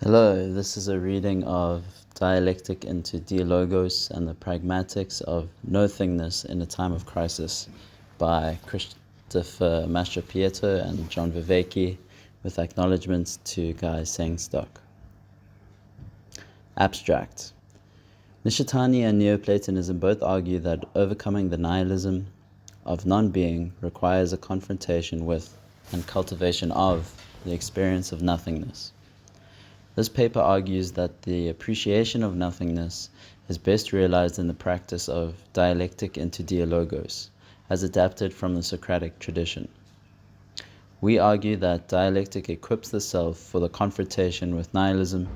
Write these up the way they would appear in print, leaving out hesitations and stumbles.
Hello, this is a reading of Dialectic into Dialogos and the Pragmatics of No-thingness in a Time of Crisis by Christopher Mastrapieto and John Vervaeke, with acknowledgements to Guy Sengstock. Abstract. Nishitani and Neoplatonism both argue that overcoming the nihilism of non-being requires a confrontation with and cultivation of the experience of nothingness. This paper argues that the appreciation of nothingness is best realized in the practice of dialectic into dialogos, as adapted from the Socratic tradition. We argue that dialectic equips the self for the confrontation with nihilism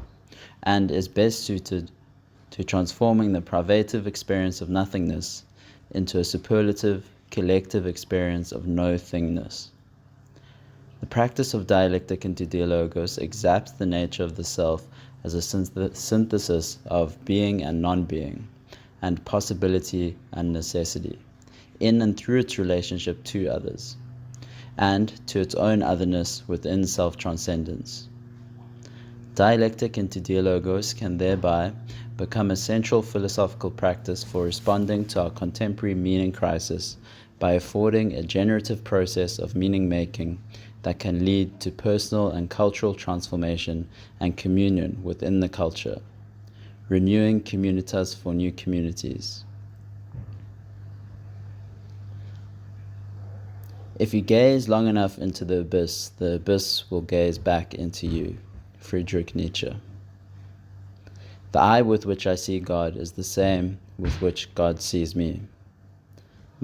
and is best suited to transforming the privative experience of nothingness into a superlative, collective experience of no-thingness. The practice of dialectic into dialogos exapts the nature of the self as a synthesis of being and non-being, and possibility and necessity, in and through its relationship to others, and to its own otherness within self-transcendence. Dialectic into dialogos can thereby become a central philosophical practice for responding to our contemporary meaning crisis by affording a generative process of meaning-making that can lead to personal and cultural transformation and communion within the culture, renewing communitas for new communities. If you gaze long enough into the abyss will gaze back into you. Friedrich Nietzsche. The eye with which I see God is the same with which God sees me.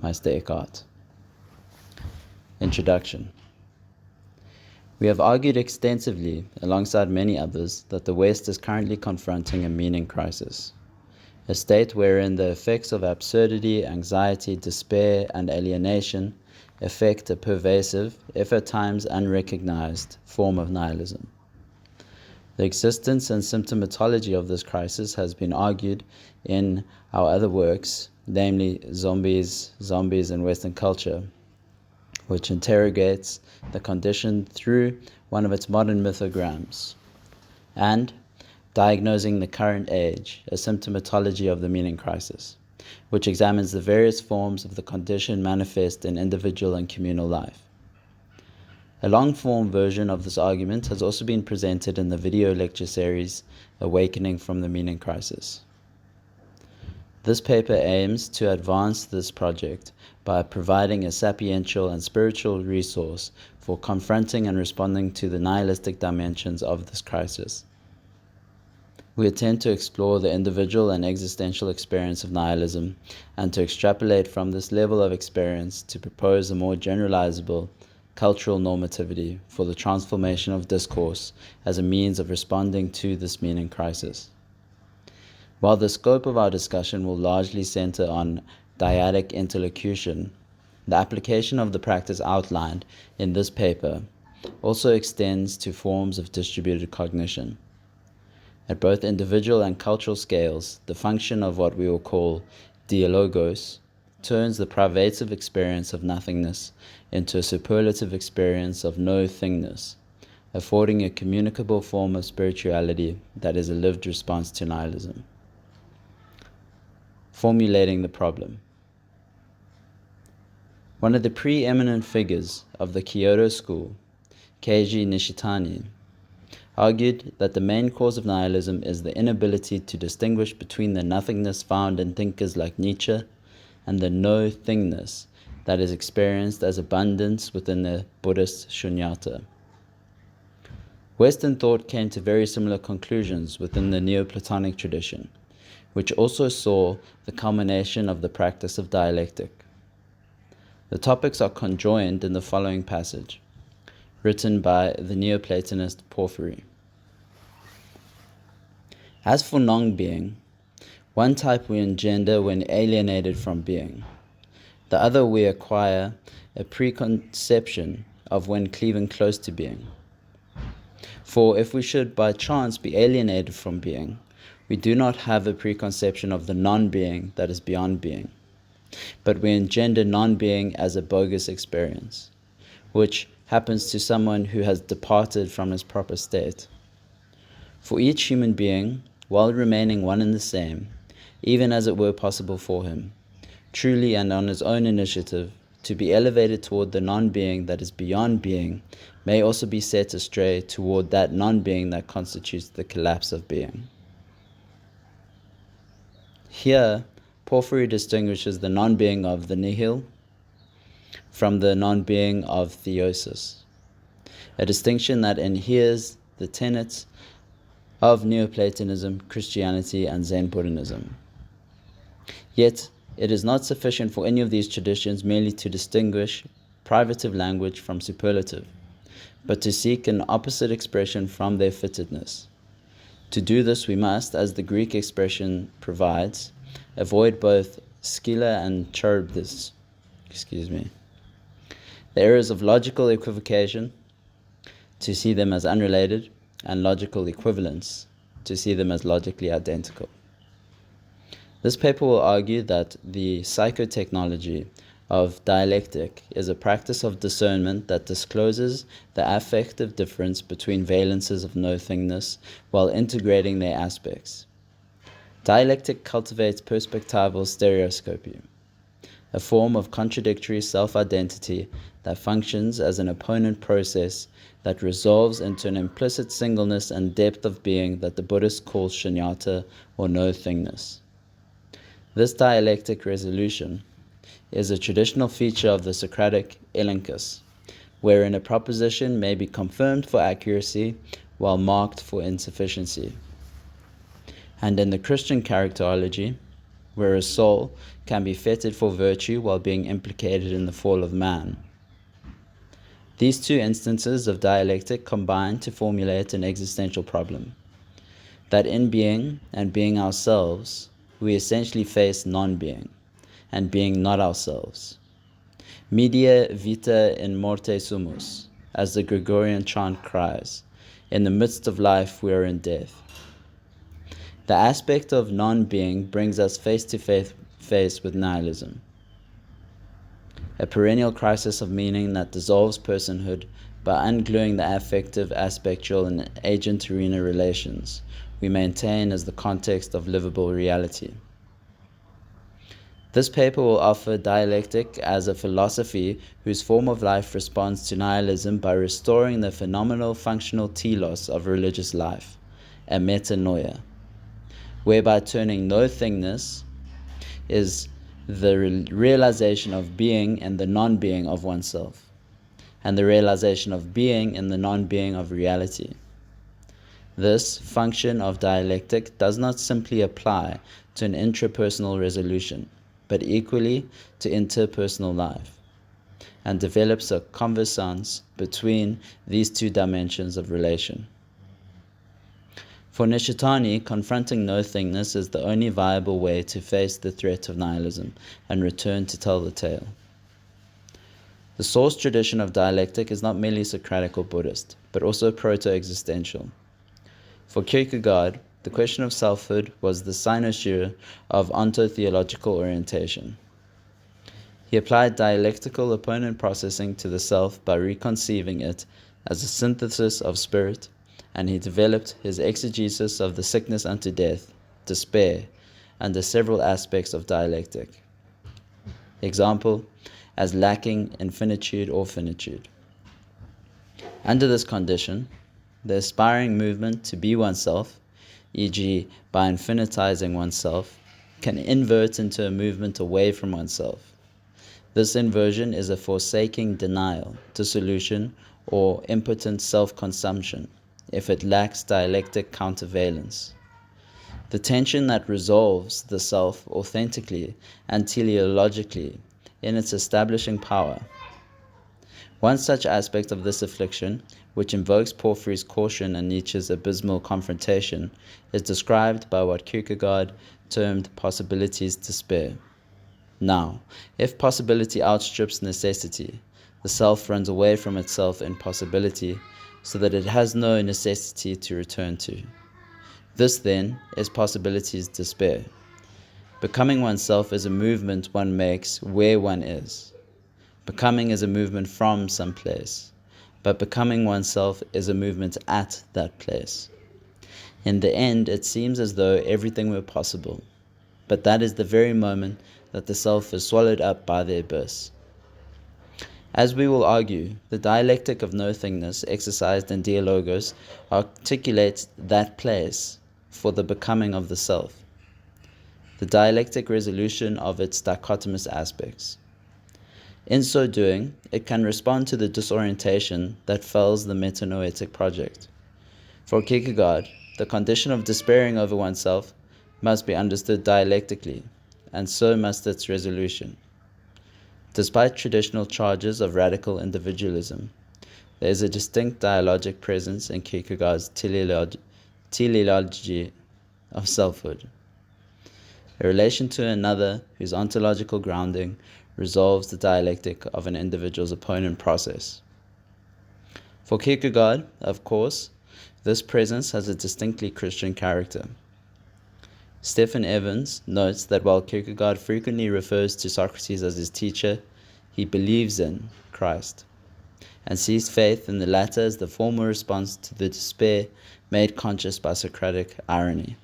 Meister Eckhart. Introduction. We have argued extensively, alongside many others, that the West is currently confronting a meaning crisis, a state wherein the effects of absurdity, anxiety, despair, and alienation affect a pervasive, if at times unrecognized, form of nihilism. The existence and symptomatology of this crisis has been argued in our other works, namely Zombies in Western Culture, which interrogates the condition through one of its modern mythograms, and Diagnosing the Current Age, a symptomatology of the meaning crisis, which examines the various forms of the condition manifest in individual and communal life. A long-form version of this argument has also been presented in the video lecture series Awakening from the Meaning Crisis. This paper aims to advance this project by providing a sapiential and spiritual resource for confronting and responding to the nihilistic dimensions of this crisis. We attempt to explore the individual and existential experience of nihilism and to extrapolate from this level of experience to propose a more generalizable cultural normativity for the transformation of discourse as a means of responding to this meaning crisis. While the scope of our discussion will largely center on dyadic interlocution, the application of the practice outlined in this paper also extends to forms of distributed cognition. At both individual and cultural scales, the function of what we will call dialogos turns the privative experience of nothingness into a superlative experience of no-thingness, affording a communicable form of spirituality that is a lived response to nihilism. Formulating the problem. One of the preeminent figures of the Kyoto school, Keiji Nishitani, argued that the main cause of nihilism is the inability to distinguish between the nothingness found in thinkers like Nietzsche and the no-thingness that is experienced as abundance within the Buddhist shunyata. Western thought came to very similar conclusions within the Neoplatonic tradition, which also saw the culmination of the practice of dialectic. The topics are conjoined in the following passage, written by the Neoplatonist Porphyry. As for non-being, one type we engender when alienated from being. The other we acquire a preconception of when cleaving close to being. For if we should by chance be alienated from being, we do not have a preconception of the non-being that is beyond being, but we engender non-being as a bogus experience, which happens to someone who has departed from his proper state. For each human being, while remaining one and the same, even as it were possible for him, truly and on his own initiative, to be elevated toward the non-being that is beyond being, may also be set astray toward that non-being that constitutes the collapse of being. Here, Porphyry distinguishes the non-being of the nihil from the non-being of theosis, a distinction that adheres the tenets of Neoplatonism, Christianity, and Zen Buddhism. Yet, it is not sufficient for any of these traditions merely to distinguish privative language from superlative, but to seek an opposite expression from their fittedness. To do this, we must, as the Greek expression provides, avoid both skila and charybdis, the errors of logical equivocation, to see them as unrelated, and logical equivalence, to see them as logically identical. This paper will argue that the psychotechnology of dialectic is a practice of discernment that discloses the affective difference between valences of no-thingness while integrating their aspects. Dialectic cultivates perspectival stereoscopy, a form of contradictory self-identity that functions as an opponent process that resolves into an implicit singleness and depth of being that the Buddhists call shunyata or no-thingness. This dialectic resolution is a traditional feature of the Socratic elenchus, wherein a proposition may be confirmed for accuracy while marked for insufficiency, and in the Christian characterology, where a soul can be fettered for virtue while being implicated in the fall of man. These two instances of dialectic combine to formulate an existential problem, that in being and being ourselves, we essentially face non-being, and being not ourselves. Media vita in morte sumus, as the Gregorian chant cries, in the midst of life we are in death. The aspect of non-being brings us face to face with nihilism, a perennial crisis of meaning that dissolves personhood by ungluing the affective, aspectual, and agent-arena relations we maintain as the context of livable reality. This paper will offer dialectic as a philosophy whose form of life responds to nihilism by restoring the phenomenal functional telos of religious life, a metanoia, whereby turning no-thingness is the realization of being and the non-being of oneself, and the realization of being and the non-being of reality. This function of dialectic does not simply apply to an intrapersonal resolution, but equally to interpersonal life, and develops a conversance between these two dimensions of relation. For Nishitani, confronting no-thingness is the only viable way to face the threat of nihilism and return to tell the tale. The source tradition of dialectic is not merely Socratic or Buddhist, but also proto-existential. For Kierkegaard, the question of selfhood was the cynosure of ontotheological orientation. He applied dialectical opponent processing to the self by reconceiving it as a synthesis of spirit, and he developed his exegesis of the sickness unto death, despair, under several aspects of dialectic. Example, as lacking infinitude or finitude. Under this condition, the aspiring movement to be oneself, e.g., by infinitizing oneself, can invert into a movement away from oneself. This inversion is a forsaking denial, dissolution, or impotent self-consumption, if it lacks dialectic countervalence. The tension that resolves the self authentically and teleologically in its establishing power. One such aspect of this affliction, which invokes Porphyry's caution and Nietzsche's abysmal confrontation, is described by what Kierkegaard termed possibility's despair. Now, if possibility outstrips necessity, the self runs away from itself in possibility, so that it has no necessity to return to. This, then, is possibility's despair. Becoming oneself is a movement one makes where one is. Becoming is a movement from some place, but becoming oneself is a movement at that place. In the end, it seems as though everything were possible, but that is the very moment that the self is swallowed up by the abyss. As we will argue, the dialectic of no-thingness exercised in Dialogos articulates that place for the becoming of the self, the dialectic resolution of its dichotomous aspects. In so doing, it can respond to the disorientation that fells the metanoetic project. For Kierkegaard, the condition of despairing over oneself must be understood dialectically, and so must its resolution. Despite traditional charges of radical individualism, there is a distinct dialogic presence in Kierkegaard's teleology of selfhood, a relation to another whose ontological grounding resolves the dialectic of an individual's opponent process. For Kierkegaard, of course, this presence has a distinctly Christian character. Stephen Evans notes that while Kierkegaard frequently refers to Socrates as his teacher, he believes in Christ, and sees faith in the latter as the formal response to the despair made conscious by Socratic irony.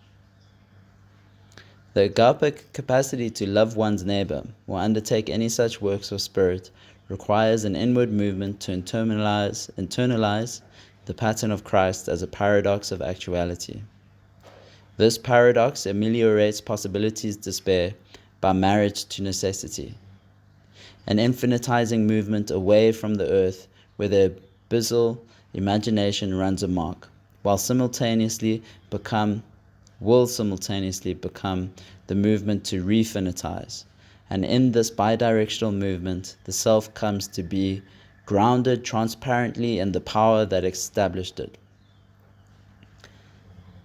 The agapic capacity to love one's neighbor or undertake any such works of spirit requires an inward movement to internalize the pattern of Christ as a paradox of actuality. This paradox ameliorates possibility's despair by marriage to necessity, an infinitizing movement away from the earth where the abyssal imagination runs amok, will simultaneously become the movement to refinitize. And in this bidirectional movement, the self comes to be grounded transparently in the power that established it.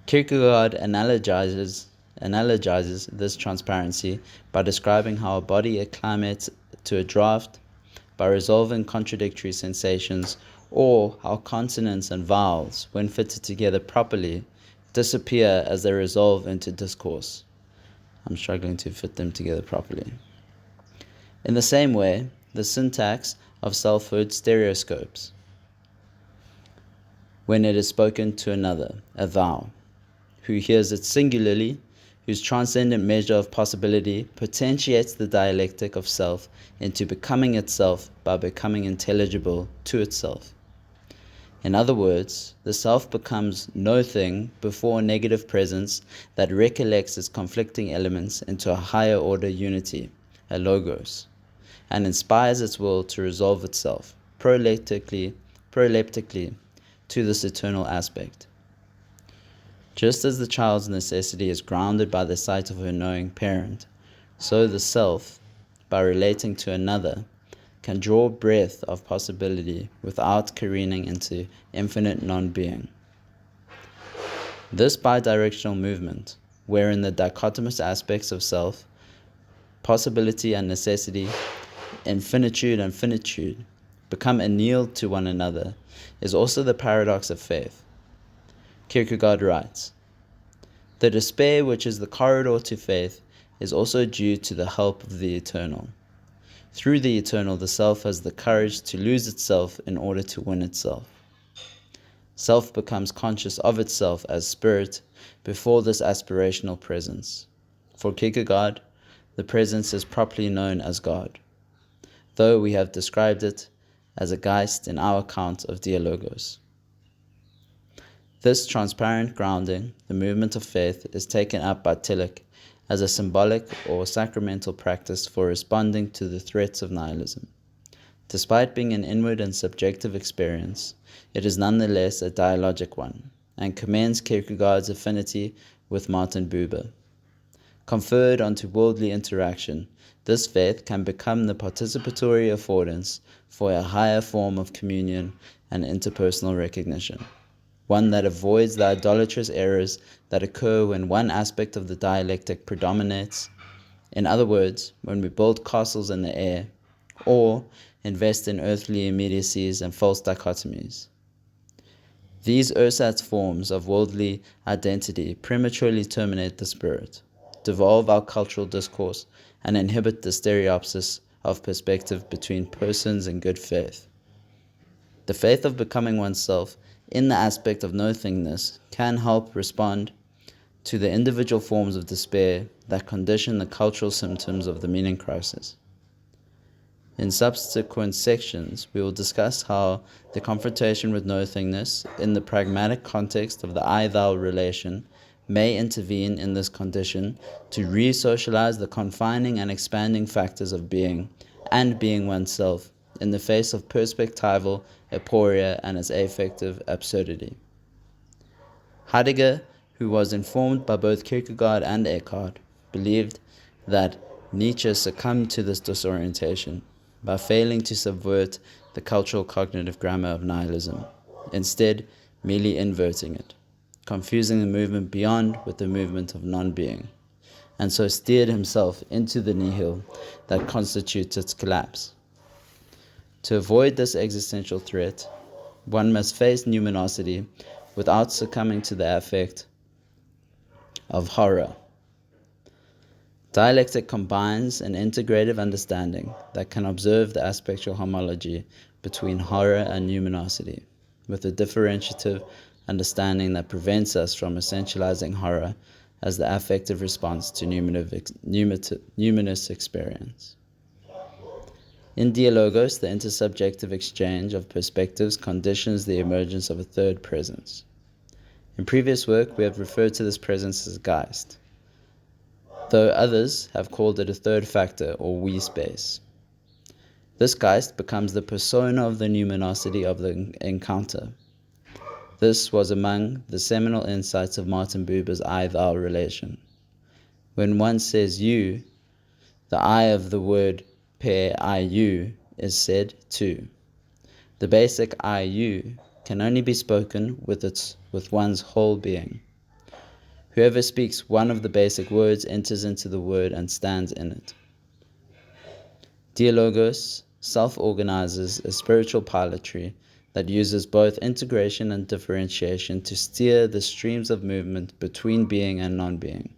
Kierkegaard analogizes this transparency by describing how a body acclimates to a draft by resolving contradictory sensations, or how consonants and vowels, when fitted together properly, disappear as they resolve into discourse. I'm struggling to fit them together properly. In the same way, the syntax of selfhood stereoscopes when it is spoken to another, a thou, who hears it singularly, whose transcendent measure of possibility potentiates the dialectic of self into becoming itself by becoming intelligible to itself. In other words, the self becomes no thing before a negative presence that recollects its conflicting elements into a higher order unity, a logos, and inspires its will to resolve itself proleptically to this eternal aspect. Just as the child's necessity is grounded by the sight of her knowing parent, so the self, by relating to another, can draw breath of possibility without careening into infinite non-being. This bidirectional movement, wherein the dichotomous aspects of self, possibility and necessity, infinitude and finitude, become annealed to one another, is also the paradox of faith. Kierkegaard writes, "The despair which is the corridor to faith is also due to the help of the eternal. Through the eternal, the self has the courage to lose itself in order to win itself. Self becomes conscious of itself as spirit before this aspirational presence. For Kierkegaard, the presence is properly known as God, though we have described it as a Geist in our account of Dialogos. This transparent grounding, the movement of faith, is taken up by Tillich as a symbolic or sacramental practice for responding to the threats of nihilism. Despite being an inward and subjective experience, it is nonetheless a dialogic one, and commends Kierkegaard's affinity with Martin Buber. Conferred onto worldly interaction, this faith can become the participatory affordance for a higher form of communion and interpersonal recognition, one that avoids the idolatrous errors that occur when one aspect of the dialectic predominates. In other words, when we build castles in the air, or invest in earthly immediacies and false dichotomies. These ersatz forms of worldly identity prematurely terminate the spirit, devolve our cultural discourse, and inhibit the stereopsis of perspective between persons in good faith. The faith of becoming oneself in the aspect of nothingness can help respond to the individual forms of despair that condition the cultural symptoms of the meaning crisis. In subsequent sections, we will discuss how the confrontation with nothingness in the pragmatic context of the I-thou relation may intervene in this condition to re-socialize the confining and expanding factors of being and being oneself in the face of perspectival aporia and its affective absurdity. Heidegger, who was informed by both Kierkegaard and Eckhart, believed that Nietzsche succumbed to this disorientation by failing to subvert the cultural cognitive grammar of nihilism, instead merely inverting it, confusing the movement beyond with the movement of non-being, and so steered himself into the nihil that constitutes its collapse. To avoid this existential threat, one must face numinosity without succumbing to the affect of horror. Dialectic combines an integrative understanding that can observe the aspectual homology between horror and numinosity, with a differentiative understanding that prevents us from essentializing horror as the affective response to numinous experience. In Dialogos, the intersubjective exchange of perspectives conditions the emergence of a third presence. In previous work, we have referred to this presence as Geist, though others have called it a third factor or we space. This Geist becomes the persona of the numinosity of the encounter. This was among the seminal insights of Martin Buber's I-thou relation. When one says you, the I of the word pair I-you is said to. The basic I-you can only be spoken with one's whole being. Whoever speaks one of the basic words enters into the word and stands in it. Dialogos self-organizes a spiritual pilotry that uses both integration and differentiation to steer the streams of movement between being and non-being.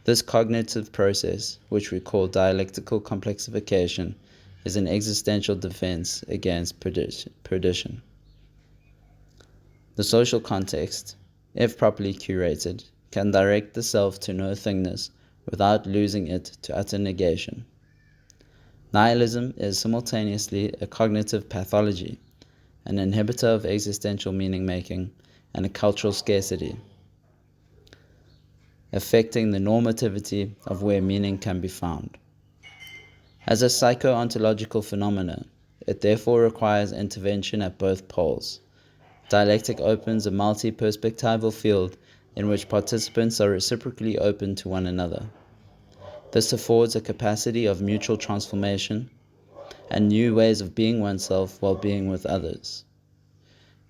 This cognitive process, which we call dialectical complexification, is an existential defense against perdition. The social context, if properly curated, can direct the self to nothingness without losing it to utter negation. Nihilism is simultaneously a cognitive pathology, an inhibitor of existential meaning-making, and a cultural scarcity, affecting the normativity of where meaning can be found. As a psycho-ontological phenomenon, it therefore requires intervention at both poles. Dialectic opens a multi-perspectival field in which participants are reciprocally open to one another. This affords a capacity of mutual transformation and new ways of being oneself while being with others.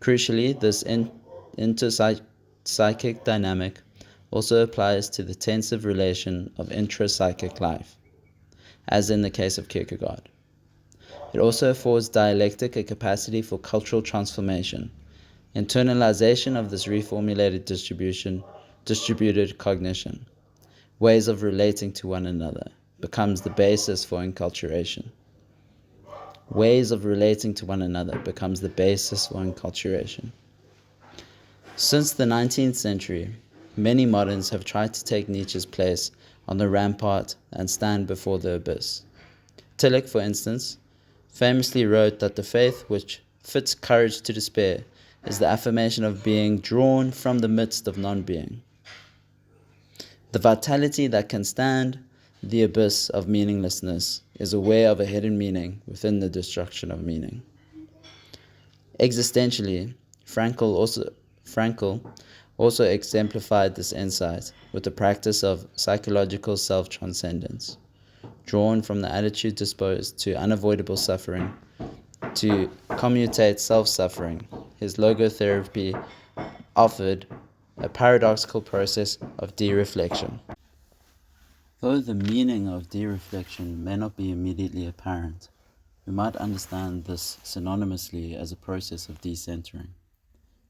Crucially, this inter-psychic dynamic also applies to the tensive relation of intra-psychic life, as in the case of Kierkegaard. It also affords dialectic a capacity for cultural transformation. Internalization of this reformulated distributed cognition, ways of relating to one another, becomes the basis for enculturation. Ways of relating to one another becomes the basis for enculturation. Since the 19th century, many moderns have tried to take Nietzsche's place on the rampart and stand before the abyss. Tillich, for instance, famously wrote that the faith which fits courage to despair is the affirmation of being drawn from the midst of non-being. The vitality that can stand the abyss of meaninglessness is aware of a hidden meaning within the destruction of meaning. Existentially, Frankl also exemplified this insight with the practice of psychological self-transcendence, drawn from the attitude disposed to unavoidable suffering to commutate self-suffering. His logotherapy offered a paradoxical process of dereflection. Though the meaning of dereflection may not be immediately apparent, we might understand this synonymously as a process of decentering,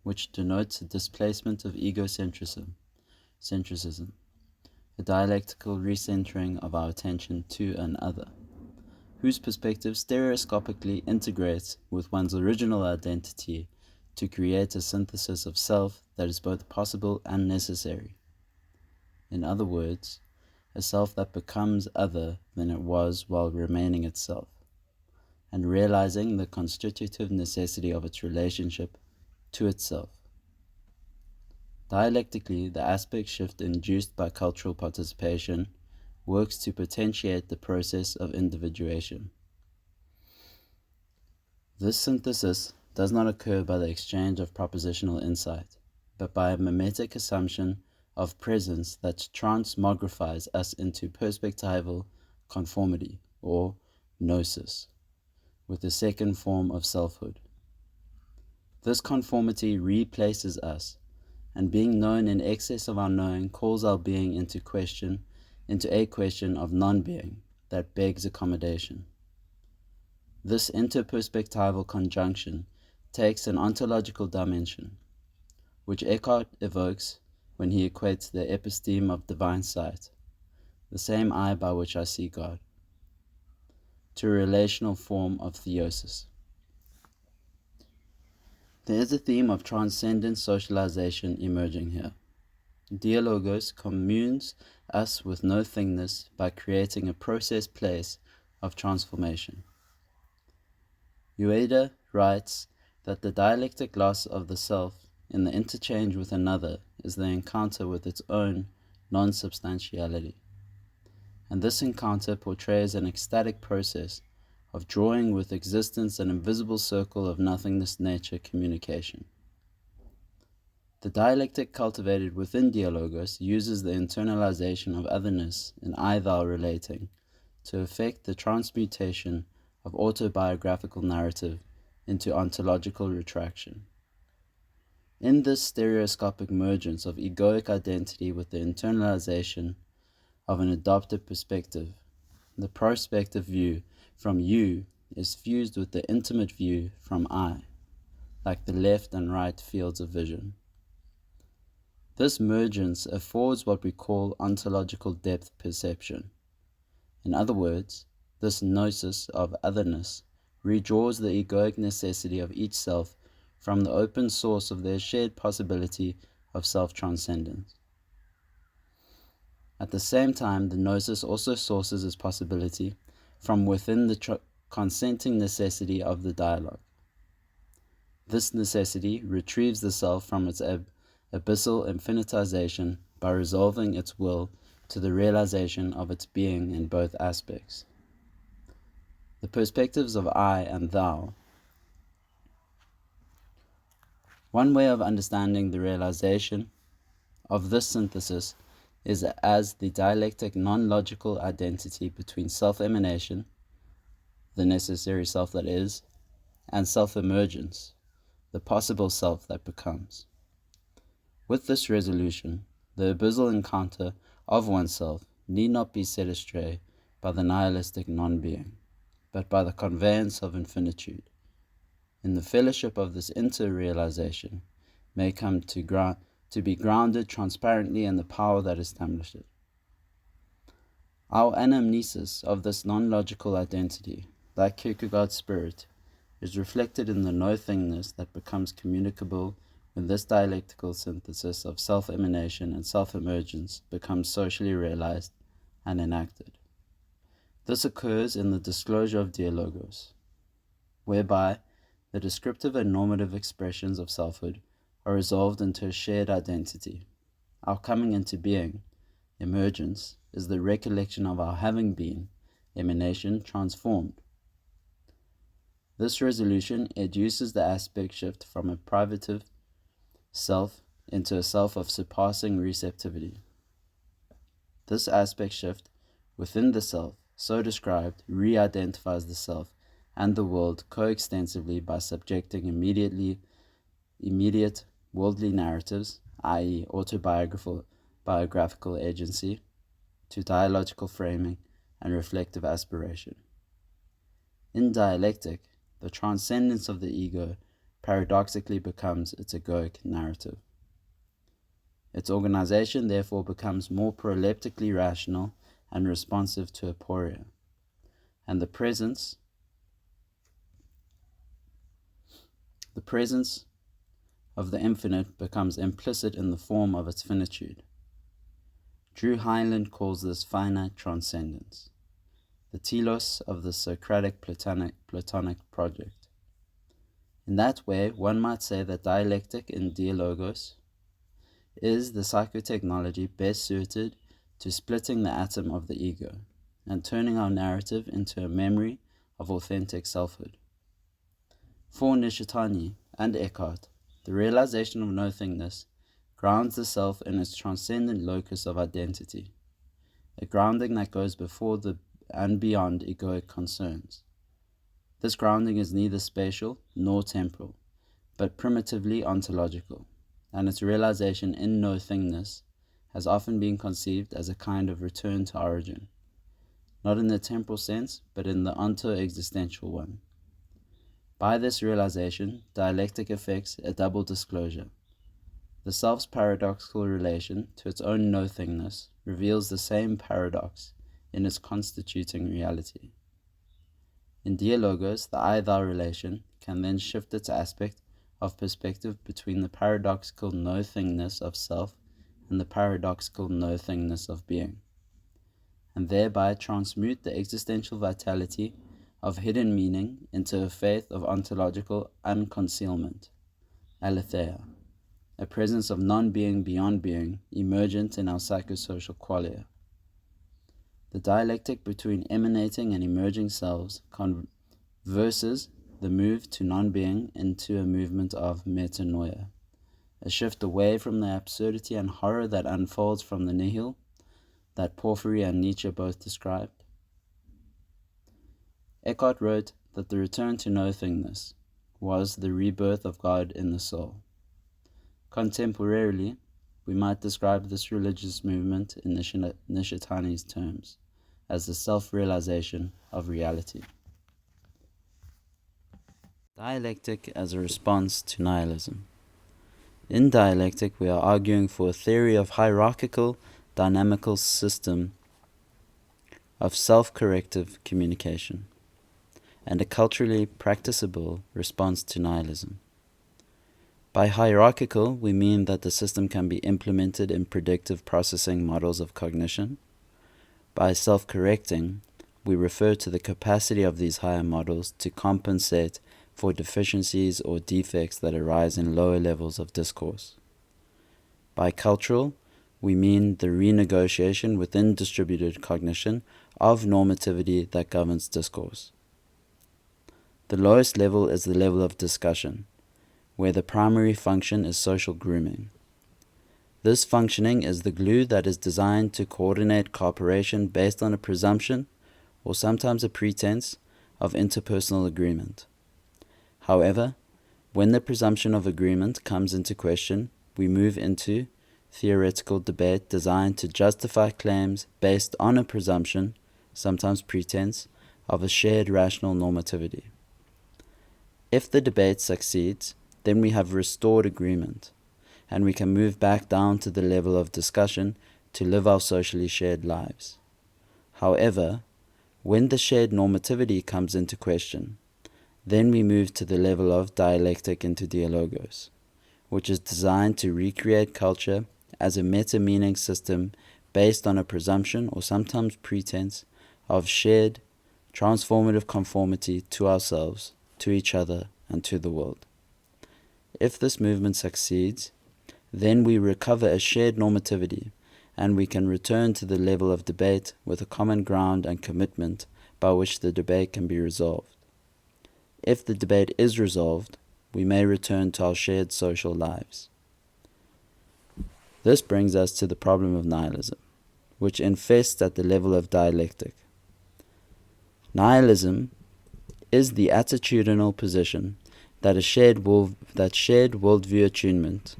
which denotes a displacement of centricism, a dialectical recentering of our attention to an other, whose perspective stereoscopically integrates with one's original identity to create a synthesis of self that is both possible and necessary. In other words, a self that becomes other than it was while remaining itself, and realizing the constitutive necessity of its relationship to itself. Dialectically, the aspect shift induced by cultural participation works to potentiate the process of individuation. This synthesis does not occur by the exchange of propositional insight, but by a mimetic assumption of presence that transmogrifies us into perspectival conformity, or gnosis, with the second form of selfhood. This conformity replaces us, and being known in excess of our knowing calls our being into a question of non-being that begs accommodation. This interperspectival conjunction takes an ontological dimension, which Eckhart evokes when he equates the episteme of divine sight, the same eye by which I see God, to a relational form of theosis. There is a theme of transcendent socialization emerging here. Dialogos communes us with no-thingness by creating a process place of transformation. Ueda writes that the dialectic loss of the self in the interchange with another is the encounter with its own non-substantiality. And this encounter portrays an ecstatic process of drawing with existence an invisible circle of nothingness nature communication. The dialectic cultivated within Dialogos uses the internalization of otherness in I-thou relating to effect the transmutation of autobiographical narrative into ontological retraction. In this stereoscopic mergence of egoic identity with the internalization of an adopted perspective, the prospective view from you is fused with the intimate view from I, like the left and right fields of vision. This mergence affords what we call ontological depth perception. In other words, this gnosis of otherness redraws the egoic necessity of each self from the open source of their shared possibility of self-transcendence. At the same time, the gnosis also sources its possibility from within the consenting necessity of the dialogue. This necessity retrieves the self from its abyssal infinitization by resolving its will to the realization of its being in both aspects. The perspectives of I and thou. One way of understanding the realization of this synthesis is as the dialectic non-logical identity between self-emanation, the necessary self that is, and self-emergence, the possible self that becomes. With this resolution, the abyssal encounter of oneself need not be set astray by the nihilistic non-being, but by the conveyance of infinitude. In the fellowship of this inter-realization may come to be grounded transparently in the power that established it. Our anamnesis of this non-logical identity, like Kierkegaard's spirit, is reflected in the no-thingness that becomes communicable when this dialectical synthesis of self-emanation and self-emergence becomes socially realized and enacted. This occurs in the disclosure of Dialogos, whereby the descriptive and normative expressions of selfhood are resolved into a shared identity. Our coming into being, emergence, is the recollection of our having been, emanation, transformed. This resolution educes the aspect shift from a privative self into a self of surpassing receptivity. This aspect shift within the self, so described, re-identifies the self and the world coextensively by subjecting immediate worldly narratives, i.e. autobiographical agency, to dialogical framing and reflective aspiration. In dialectic, the transcendence of the ego paradoxically becomes its egoic narrative. Its organization therefore becomes more proleptically rational and responsive to aporia, and the presence of the infinite becomes implicit in the form of its finitude. Drew Heinlein calls this finite transcendence, the telos of the Socratic Platonic project. In that way, one might say that dialectic in Dialogos is the psychotechnology best suited to splitting the atom of the ego and turning our narrative into a memory of authentic selfhood. For Nishitani and Eckhart, the realization of nothingness grounds the self in its transcendent locus of identity, a grounding that goes before and beyond egoic concerns. This grounding is neither spatial nor temporal, but primitively ontological, and its realization in nothingness has often been conceived as a kind of return to origin, not in the temporal sense, but in the onto-existential one. By this realization, dialectic effects a double disclosure. The self's paradoxical relation to its own nothingness reveals the same paradox in its constituting reality. In Dialogos, the I-thou relation can then shift its aspect of perspective between the paradoxical nothingness of self and the paradoxical nothingness of being, and thereby transmute the existential vitality of hidden meaning into a faith of ontological unconcealment, aletheia, a presence of non-being beyond being, emergent in our psychosocial qualia. The dialectic between emanating and emerging selves converses the move to non-being into a movement of metanoia, a shift away from the absurdity and horror that unfolds from the nihil that Porphyry and Nietzsche both described. Eckhart wrote that the return to nothingness was the rebirth of God in the soul. Contemporarily, we might describe this religious movement in Nishitani's terms as the self-realization of reality. Dialectic as a response to nihilism. In dialectic, we are arguing for a theory of hierarchical, dynamical system of self-corrective communication, and a culturally practicable response to nihilism. By hierarchical, we mean that the system can be implemented in predictive processing models of cognition. By self-correcting, we refer to the capacity of these higher models to compensate for deficiencies or defects that arise in lower levels of discourse. By cultural, we mean the renegotiation within distributed cognition of normativity that governs discourse. The lowest level is the level of discussion, where the primary function is social grooming. This functioning is the glue that is designed to coordinate cooperation based on a presumption, or sometimes a pretense, of interpersonal agreement. However, when the presumption of agreement comes into question, we move into theoretical debate designed to justify claims based on a presumption, sometimes pretense, of a shared rational normativity. If the debate succeeds, then we have restored agreement, and we can move back down to the level of discussion to live our socially shared lives. However, when the shared normativity comes into question, then we move to the level of dialectic into Dialogos, which is designed to recreate culture as a meta-meaning system based on a presumption or sometimes pretense of shared, transformative conformity to ourselves, to each other, and to the world. If this movement succeeds, then we recover a shared normativity, and we can return to the level of debate with a common ground and commitment by which the debate can be resolved. If the debate is resolved, we may return to our shared social lives. This brings us to the problem of nihilism, which infests at the level of dialectic. Nihilism is the attitudinal position that shared worldview attunement,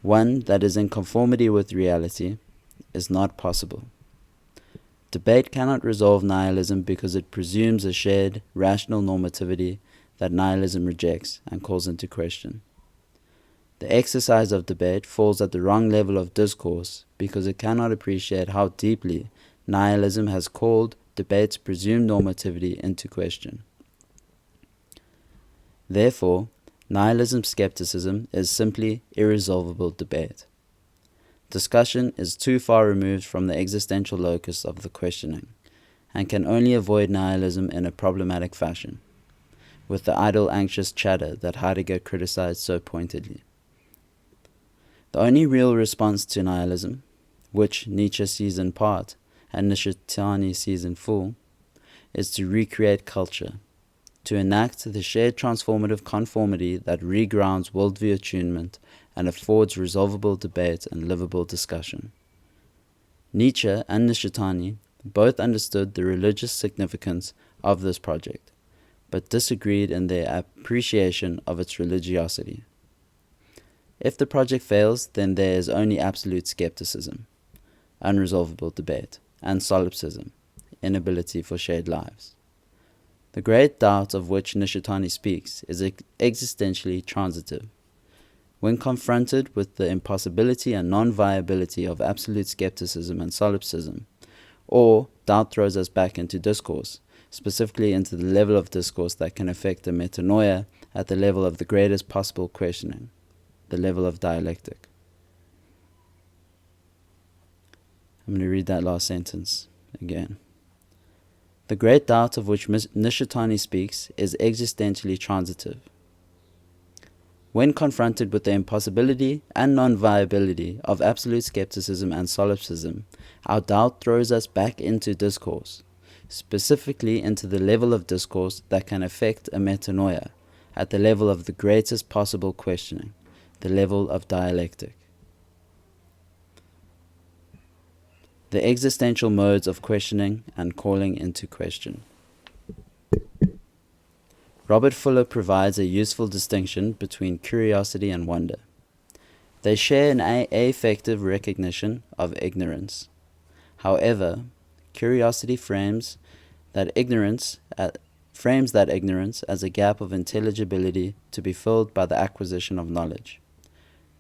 one that is in conformity with reality, is not possible. Debate cannot resolve nihilism because it presumes a shared, rational normativity that nihilism rejects and calls into question. The exercise of debate falls at the wrong level of discourse because it cannot appreciate how deeply nihilism has called debate's presumed normativity into question. Therefore, Nihilism skepticism is simply irresolvable debate. Discussion is too far removed from the existential locus of the questioning, and can only avoid nihilism in a problematic fashion, with the idle anxious chatter that Heidegger criticized so pointedly. The only real response to nihilism, which Nietzsche sees in part and Nishitani sees in full, is to recreate culture, to enact the shared transformative conformity that regrounds worldview attunement and affords resolvable debate and livable discussion. Nietzsche and Nishitani both understood the religious significance of this project, but disagreed in their appreciation of its religiosity. If the project fails, then there is only absolute skepticism, unresolvable debate, and solipsism, inability for shared lives. The great doubt of which Nishitani speaks is existentially transitive. When confronted with the impossibility and non-viability of absolute skepticism and solipsism, or doubt throws us back into discourse, specifically into the level of discourse that can affect a metanoia at the level of the greatest possible questioning, the level of dialectic. I'm going to read that last sentence again. The great doubt of which Nishitani speaks is existentially transitive. When confronted with the impossibility and non-viability of absolute skepticism and solipsism, our doubt throws us back into discourse, specifically into the level of discourse that can affect a metanoia, at the level of the greatest possible questioning, the level of dialectic. The existential modes of questioning and calling into question. Robert Fuller provides a useful distinction between curiosity and wonder. They share an affective recognition of ignorance. However, curiosity frames that ignorance as a gap of intelligibility to be filled by the acquisition of knowledge.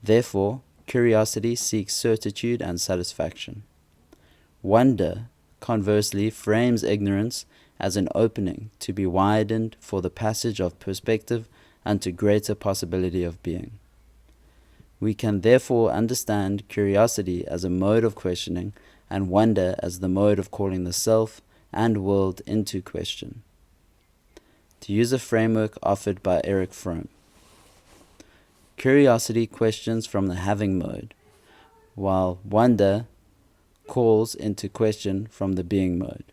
Therefore, curiosity seeks certitude and satisfaction. Wonder, conversely, frames ignorance as an opening to be widened for the passage of perspective and to greater possibility of being. We can therefore understand curiosity as a mode of questioning and wonder as the mode of calling the self and world into question. To use a framework offered by Erich Fromm, curiosity questions from the having mode, while wonder calls into question from the being mode.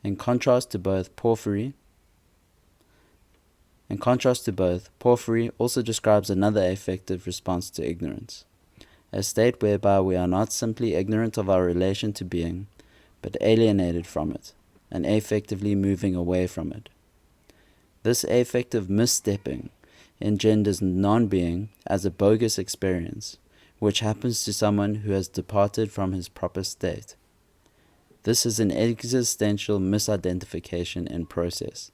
In contrast to both, Porphyry also describes another affective response to ignorance, a state whereby we are not simply ignorant of our relation to being, but alienated from it, and affectively moving away from it. This affective misstepping engenders non-being as a bogus experience, which happens to someone who has departed from his proper state. This is an existential misidentification in process,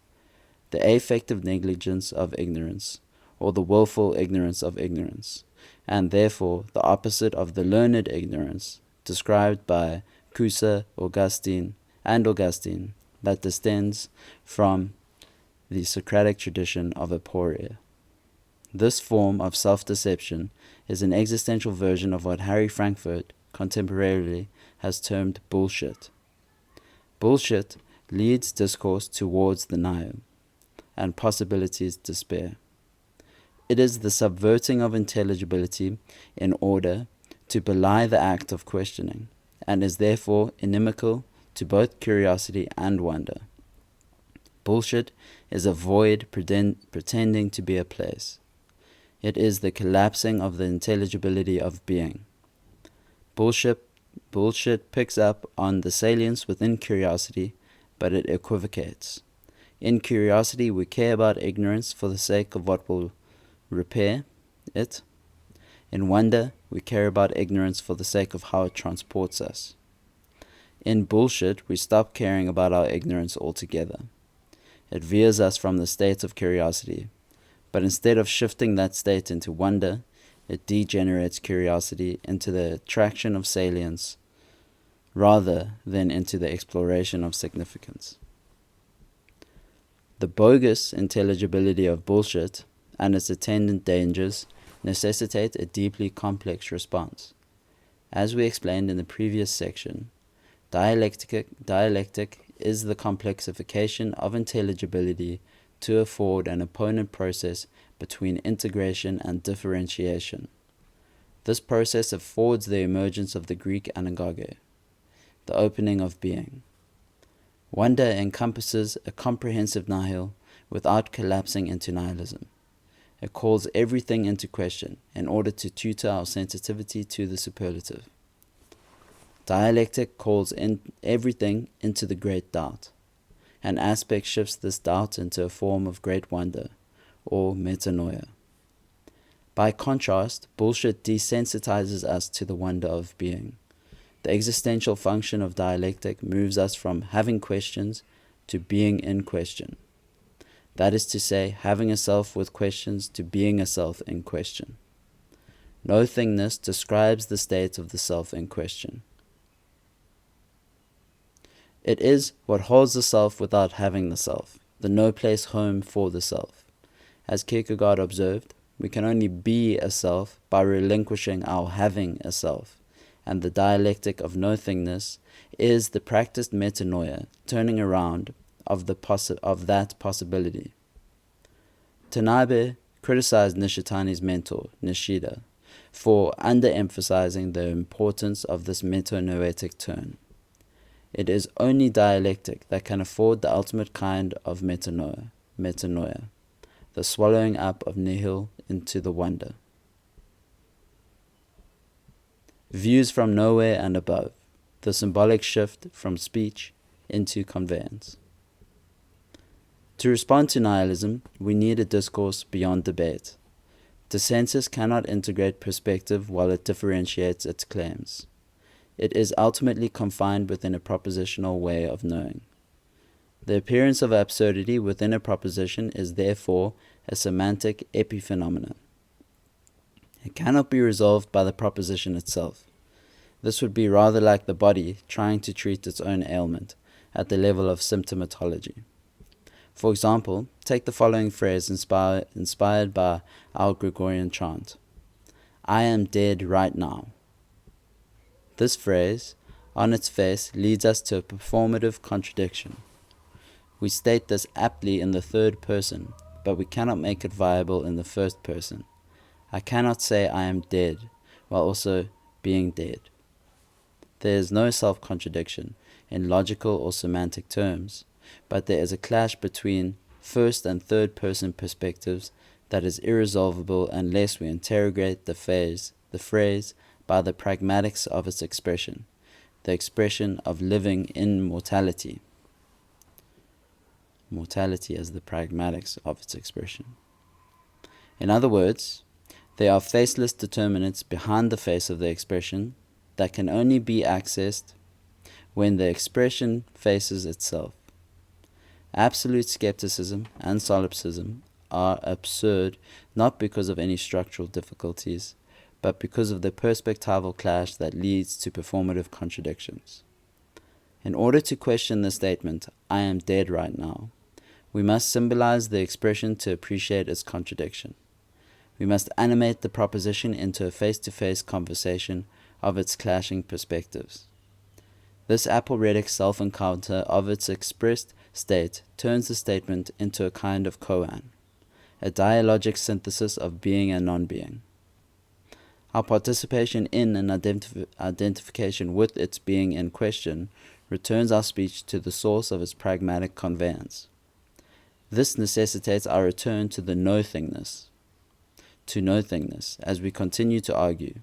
the affective negligence of ignorance, or the willful ignorance of ignorance, and therefore the opposite of the learned ignorance described by Augustine, that descends from the Socratic tradition of aporia. This form of self-deception is an existential version of what Harry Frankfurt contemporarily has termed bullshit. Bullshit leads discourse towards the nihil, and possibilities despair. It is the subverting of intelligibility in order to belie the act of questioning, and is therefore inimical to both curiosity and wonder. Bullshit is a void pretending to be a place. It is the collapsing of the intelligibility of being. Bullshit picks up on the salience within curiosity, but it equivocates. In curiosity, we care about ignorance for the sake of what will repair it. In wonder, we care about ignorance for the sake of how it transports us. In bullshit, we stop caring about our ignorance altogether. It veers us from the state of curiosity, but instead of shifting that state into wonder, it degenerates curiosity into the attraction of salience rather than into the exploration of significance. The bogus intelligibility of bullshit and its attendant dangers necessitate a deeply complex response. As we explained in the previous section, dialectic is the complexification of intelligibility to afford an opponent process between integration and differentiation. This process affords the emergence of the Greek anagoge, the opening of being. Wonder encompasses a comprehensive nihil without collapsing into nihilism. It calls everything into question in order to tutor our sensitivity to the superlative. Dialectic calls everything into the great doubt. An aspect shifts this doubt into a form of great wonder, or metanoia. By contrast, bullshit desensitizes us to the wonder of being. The existential function of dialectic moves us from having questions to being in question. That is to say, having a self with questions to being a self in question. No-thingness describes the state of the self in question. It is what holds the self without having the self, the no-place home for the self. As Kierkegaard observed, we can only be a self by relinquishing our having a self, and the dialectic of no-thingness is the practiced metanoia, turning around of that possibility. Tanabe criticized Nishitani's mentor, Nishida, for underemphasizing the importance of this metanoetic turn. It is only dialectic that can afford the ultimate kind of metanoia, the swallowing up of nihil into the wonder. Views from nowhere and above, the symbolic shift from speech into conveyance. To respond to nihilism, we need a discourse beyond debate. Dissensus cannot integrate perspective while it differentiates its claims. It is ultimately confined within a propositional way of knowing. The appearance of absurdity within a proposition is therefore a semantic epiphenomenon. It cannot be resolved by the proposition itself. This would be rather like the body trying to treat its own ailment at the level of symptomatology. For example, take the following phrase inspired by our Gregorian chant: "I am dead right now." This phrase, on its face, leads us to a performative contradiction. We state this aptly in the third person, but we cannot make it viable in the first person. I cannot say I am dead while also being dead. There is no self-contradiction in logical or semantic terms, but there is a clash between first and third person perspectives that is irresolvable unless we interrogate the phrase by the pragmatics of its expression, the expression of living in mortality. Mortality as the pragmatics of its expression. In other words, there are faceless determinants behind the face of the expression that can only be accessed when the expression faces itself. Absolute skepticism and solipsism are absurd not because of any structural difficulties, but because of the perspectival clash that leads to performative contradictions. In order to question the statement, "I am dead right now," we must symbolize the expression to appreciate its contradiction. We must animate the proposition into a face-to-face conversation of its clashing perspectives. This aporetic self-encounter of its expressed state turns the statement into a kind of koan, a dialogic synthesis of being and non-being. Our participation in and identification with its being in question returns our speech to the source of its pragmatic conveyance. This necessitates our return to no-thingness, as we continue to argue.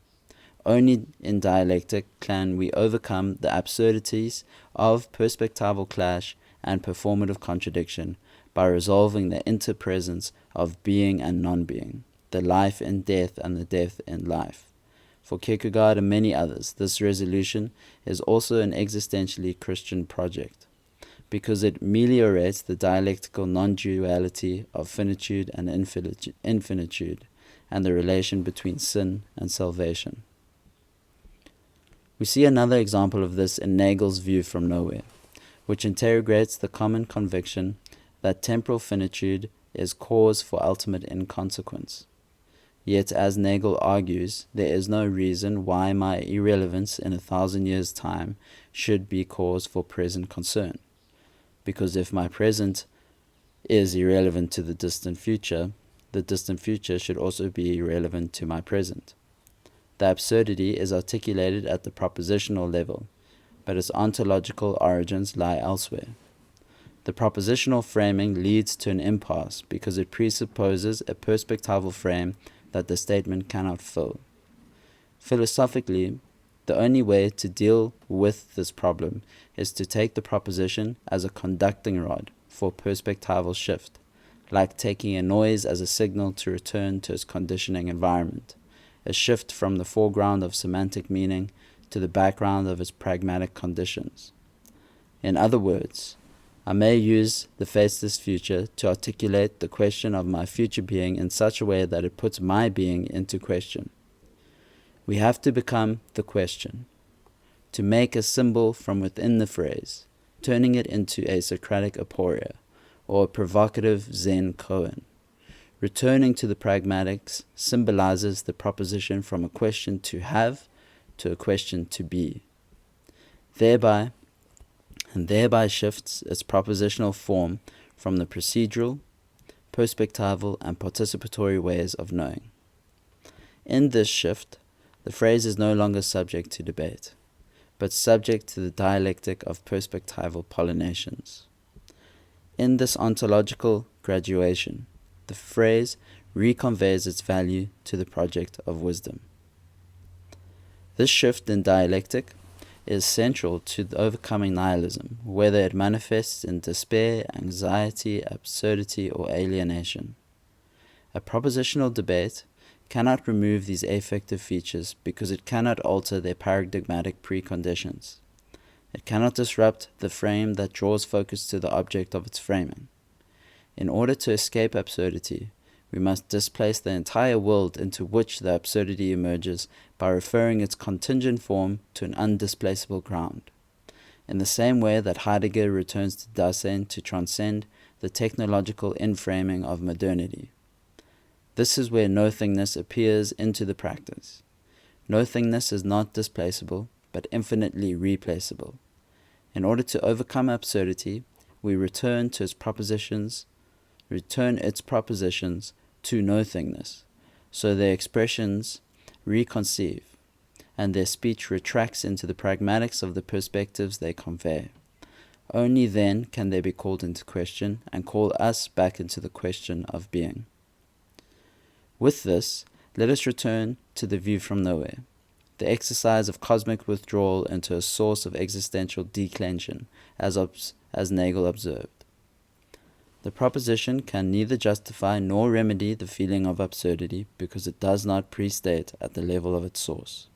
Only in dialectic can we overcome the absurdities of perspectival clash and performative contradiction by resolving the interpresence of being and non-being, the life in death and the death in life. For Kierkegaard and many others, this resolution is also an existentially Christian project, because it ameliorates the dialectical non-duality of finitude and infinitude, and the relation between sin and salvation. We see another example of this in Nagel's view from nowhere, which interrogates the common conviction that temporal finitude is cause for ultimate inconsequence. Yet, as Nagel argues, there is no reason why my irrelevance in 1,000 years' time should be cause for present concern. Because if my present is irrelevant to the distant future should also be irrelevant to my present. The absurdity is articulated at the propositional level, but its ontological origins lie elsewhere. The propositional framing leads to an impasse because it presupposes a perspectival frame that the statement cannot fill. Philosophically, the only way to deal with this problem is to take the proposition as a conducting rod for perspectival shift, like taking a noise as a signal to return to its conditioning environment, a shift from the foreground of semantic meaning to the background of its pragmatic conditions. In other words, I may use the faceless future to articulate the question of my future being in such a way that it puts my being into question. We have to become the question, to make a symbol from within the phrase, turning it into a Socratic aporia, or a provocative Zen koan. Returning to the pragmatics symbolizes the proposition from a question to have to a question to be. Thereby shifts its propositional form from the procedural, perspectival, and participatory ways of knowing. In this shift, the phrase is no longer subject to debate, but subject to the dialectic of perspectival pollinations. In this ontological graduation, the phrase reconveys its value to the project of wisdom. This shift in dialectic is central to the overcoming nihilism, whether it manifests in despair, anxiety, absurdity, or alienation. A propositional debate cannot remove these affective features because it cannot alter their paradigmatic preconditions. It cannot disrupt the frame that draws focus to the object of its framing. In order to escape absurdity, we must displace the entire world into which the absurdity emerges by referring its contingent form to an undisplaceable ground. In the same way that Heidegger returns to Dasein to transcend the technological inframing of modernity. This is where nothingness appears into the practice. Nothingness is not displaceable, but infinitely replaceable. In order to overcome absurdity, we return its propositions to nothingness, so their expressions reconceive, and their speech retracts into the pragmatics of the perspectives they convey. Only then can they be called into question and call us back into the question of being. With this, let us return to the view from nowhere, the exercise of cosmic withdrawal into a source of existential declension, as Nagel observed. The proposition can neither justify nor remedy the feeling of absurdity because it does not prestate at the level of its source.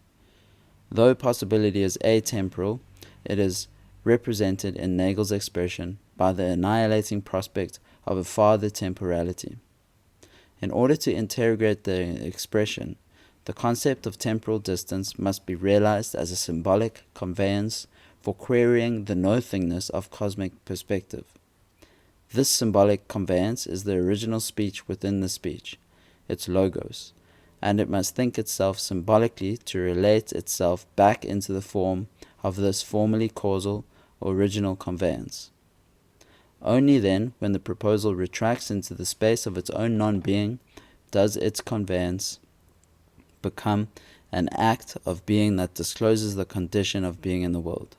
Though possibility is atemporal, it is represented in Nagel's expression by the annihilating prospect of a farther temporality. In order to integrate the expression, the concept of temporal distance must be realized as a symbolic conveyance for querying the nothingness of cosmic perspective. This symbolic conveyance is the original speech within the speech, its logos, and it must think itself symbolically to relate itself back into the form of this formally causal original conveyance. Only then, when the proposal retracts into the space of its own non-being, does its conveyance become an act of being that discloses the condition of being in the world.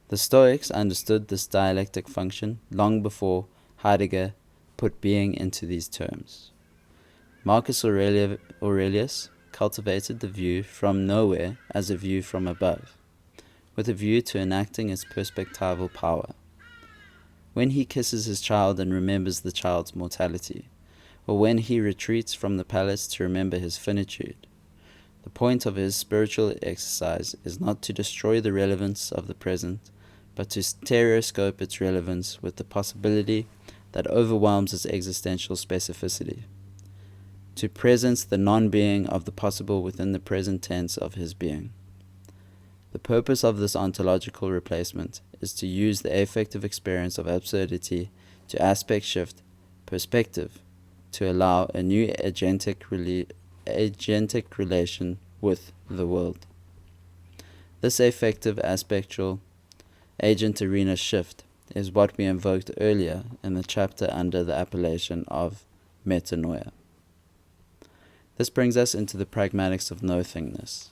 The Stoics understood this dialectic function long before Heidegger put being into these terms. Marcus Aurelius cultivated the view from nowhere as a view from above, with a view to enacting its perspectival power. When he kisses his child and remembers the child's mortality, or when he retreats from the palace to remember his finitude, the point of his spiritual exercise is not to destroy the relevance of the present, but to stereoscope its relevance with the possibility that overwhelms its existential specificity, to presence the non-being of the possible within the present tense of his being. The purpose of this ontological replacement is to use the affective experience of absurdity to aspect shift perspective, to allow a new agentic relation with the world. This affective aspectual agent arena shift is what we invoked earlier in the chapter under the appellation of metanoia. This brings us into the pragmatics of no-thingness.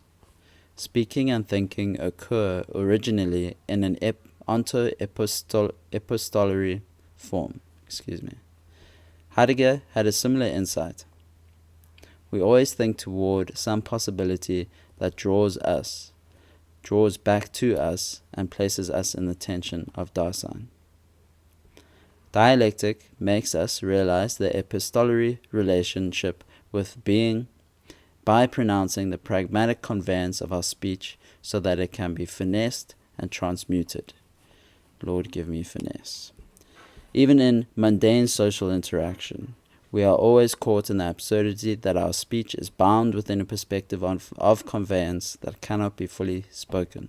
Speaking and thinking occur originally in an onto-epistolary form. Heidegger had a similar insight. We always think toward some possibility that draws back to us, and places us in the tension of Dasein. Dialectic makes us realize the epistolary relationship with being by pronouncing the pragmatic conveyance of our speech so that it can be finessed and transmuted. Lord, give me finesse. Even in mundane social interaction, we are always caught in the absurdity that our speech is bound within a perspective of conveyance that cannot be fully spoken.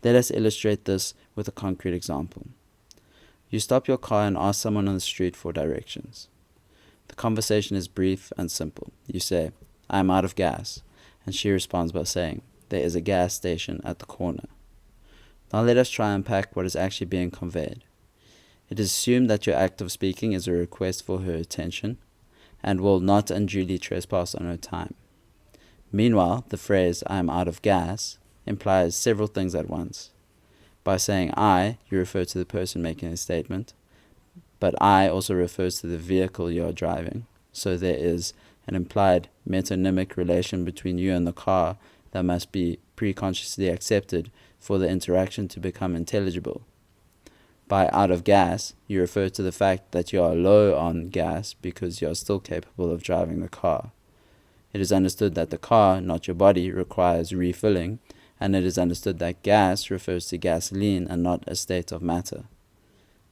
Let us illustrate this with a concrete example. You stop your car and ask someone on the street for directions. The conversation is brief and simple. You say, "I am out of gas," and she responds by saying, "There is a gas station at the corner." Now let us try and unpack what is actually being conveyed. It is assumed that your act of speaking is a request for her attention and will not unduly trespass on her time. Meanwhile, the phrase, "I am out of gas," implies several things at once. By saying "I," you refer to the person making a statement, but "I" also refers to the vehicle you are driving, so there is an implied metonymic relation between you and the car that must be preconsciously accepted for the interaction to become intelligible. By "out of gas," you refer to the fact that you are low on gas because you are still capable of driving the car. It is understood that the car, not your body, requires refilling, and it is understood that gas refers to gasoline and not a state of matter.